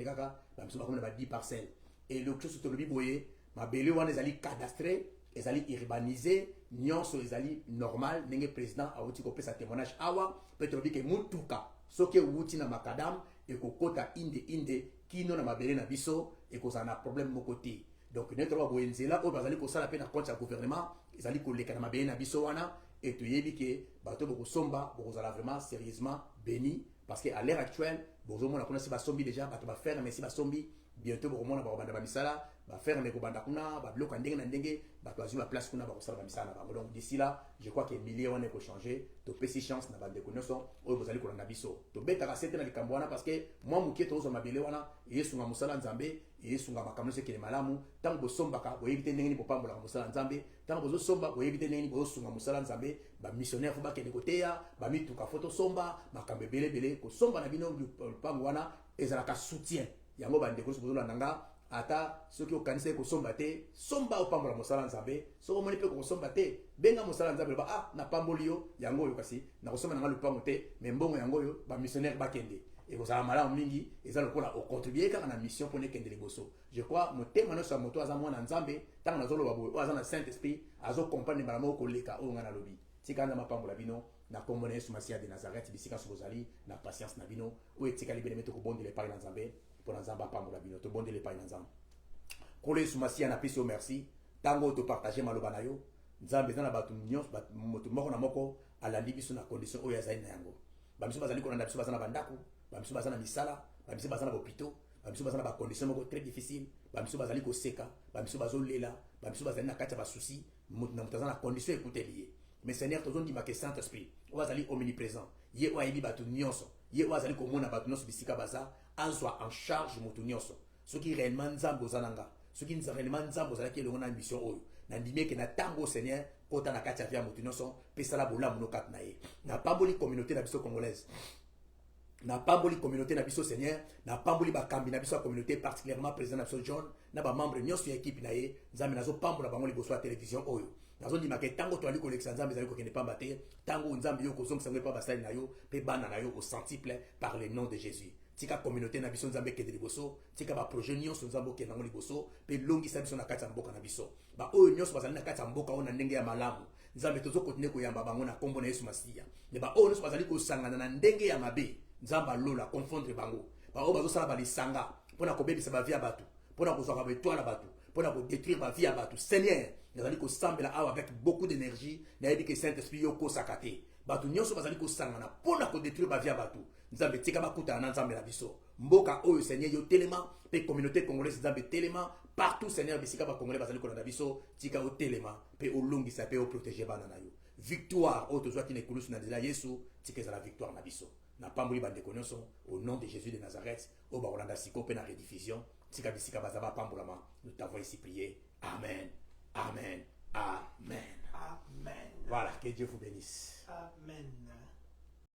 Speaker 3: kaka bamiso bakomela ba 10 parcelles et le chose tolobi boye mabele wana ezali cadastre ezali urbanisé nyonso ezali normal ndenge président awuti kopesa témoignage awa mpe tolobi ke mutuka soki ewuti na makadam ekokota inde kino na mabele na biso ekozala na problème moko te donc nde toloba boye nzela oyo bazali kosala mpe na compte ya gouvernement ezali koleka na mabele na biso wana et toyebi ke bato bokosomba bokozala vraiment sérieusement béni parce que à l'heure actuelle bozomona kuna si basombi déjà bato baferme si basombi bientôt bokomona bakobanda bamisala baferme ekobanda kuna babiloko ya ndenge na ndenge bato bazwi baplace kuna bakosala bamisala na bango donc d'ici là je crois que millier wana ekochange topesi chance na bandeko nyonso oyo bozali kolanda biso tobetaka sete na likambo wana parce que mwa mokie tozwa mabele wana eyesunga mosala nzambe eyesunga makambo nyonso ekele malamu ntango bosombaka boyebi te ndenge nini bopambolaka mosala nzambe ntango bozosomba boyebi te ndenge nini bozosunga mosala nzambe bamissionnaire fo bakende koteya bamituka fo tosomba makambo ebelebele kosomba na bino lupango wana ezalaka soutien yango bandeko nyonso bozolanda nga ata soki okanisa kosomba te somba opambola mosala nzambe soki omoni mpe kokosomba te benga mosala nzambe loba napamboli yo yango oyo kasi nakosomba nanga lupango te me mbongo yango oyo bamissionnaire bakende ekozala malamu mingi eza lokola ocontribue kaka na mission mpona ekende liboso je crois motema nyonso ya moto aza mwana nzambe ntango nazoloba boye oyo aza na saint esprit azokomprendre mbala moko koleka oyo ngai nalobi tika nzambe apambola bino na kombo na yesu masiya de nazareth bisika so bozali na patience na bino oyo etikali bene me tokobondela epai na nzambe mpona nzambe apambola bino tobondela epai na nzambe nkolo yesu masiya napesi yo merci ntango oyo topartage maloba na yo nzambe eza na bato nyonso moto moko na moko alandi biso na condition oyo azali na yango bamiso bazali kolanda biso baza na bandako bamiso baza na misala bamiso baza na bopito bamiso baza na bacondition moko très difficile bamiso bazali koseka bamiso bazolela bamiso bazali na kati ya basusi na moto aza na condition ekuteli ye mais seigneur tozondimaka saint esprit oyo azali omniprésent ye oyo ayebi bato nyonso ye oyo azali komona bato nyonso bisika baza azwa en charge moto nyonso soki réellement nzambe oza na nga soki réellement nzambe ozalaki elongo na mission oyo nandimi eke na ntango seigneur kota na kati ya via moto nyonso mpe sala bolamu no kati na ye napamboli communauté na biso congolaise napamboli communauté na biso seigneur napamboli bakambi na biso ya communauté particulièrement président na biso John na bamembre nyonso ya équipe na ye nzambe nazopambola bango liboso ya télévision oyo nazondimaka ntango toali kolekisa nzambe ezali kokende pamba te ntango nzambe yo kozongisa ngo epa basali na yo mpe bana na yo au centuple par le nom de Jésus tika communauté na biso nzambe ekende liboso tika baprojet nyonso nzambe okende yango liboso mpe longisa biso na kati ya mboka na biso baoyo nyonso bazali na kati ya mboka oyo na ndenge ya malamu nzambe tozokontinue koyamba bango na kombo na yesu masiya me baoyo nyonso bazali kosangana na ndenge ya mabe nzambe alola confondre bango baoyo bazosala balisanga mpona kobebisa bavie ya bato mpona kozwaka baetwale ya bato mpona kodétruire bavie ya bato seigneur nazali kosambela awa avec beaucoup d'énergie nayebi ke saint esprit yo okosaka te bato nyonso bazali kosangana mpona kodétruire bavie ya bato nzambe tika bakutana na nzambe na biso mboka oyo seigneur yo telema mpe communauté congolaise nzambe telema partout seigneur bisika bakongolais bazali kolanda biso tika otelema mpe olongisa mpe oprotege bana na yo victoire oyo tozwaki na ekulusu na nzela yesu tika ezala victoire na biso napamboli bandeko nyonso au nom de Jésus de Nazareth oyo bakolanda siko mpe na rediffusion tika bisika baza bapambolama nous t'avons ici prié amen amen amen
Speaker 1: Amen.
Speaker 3: voilà que Dieu vous bénisse
Speaker 1: Amen.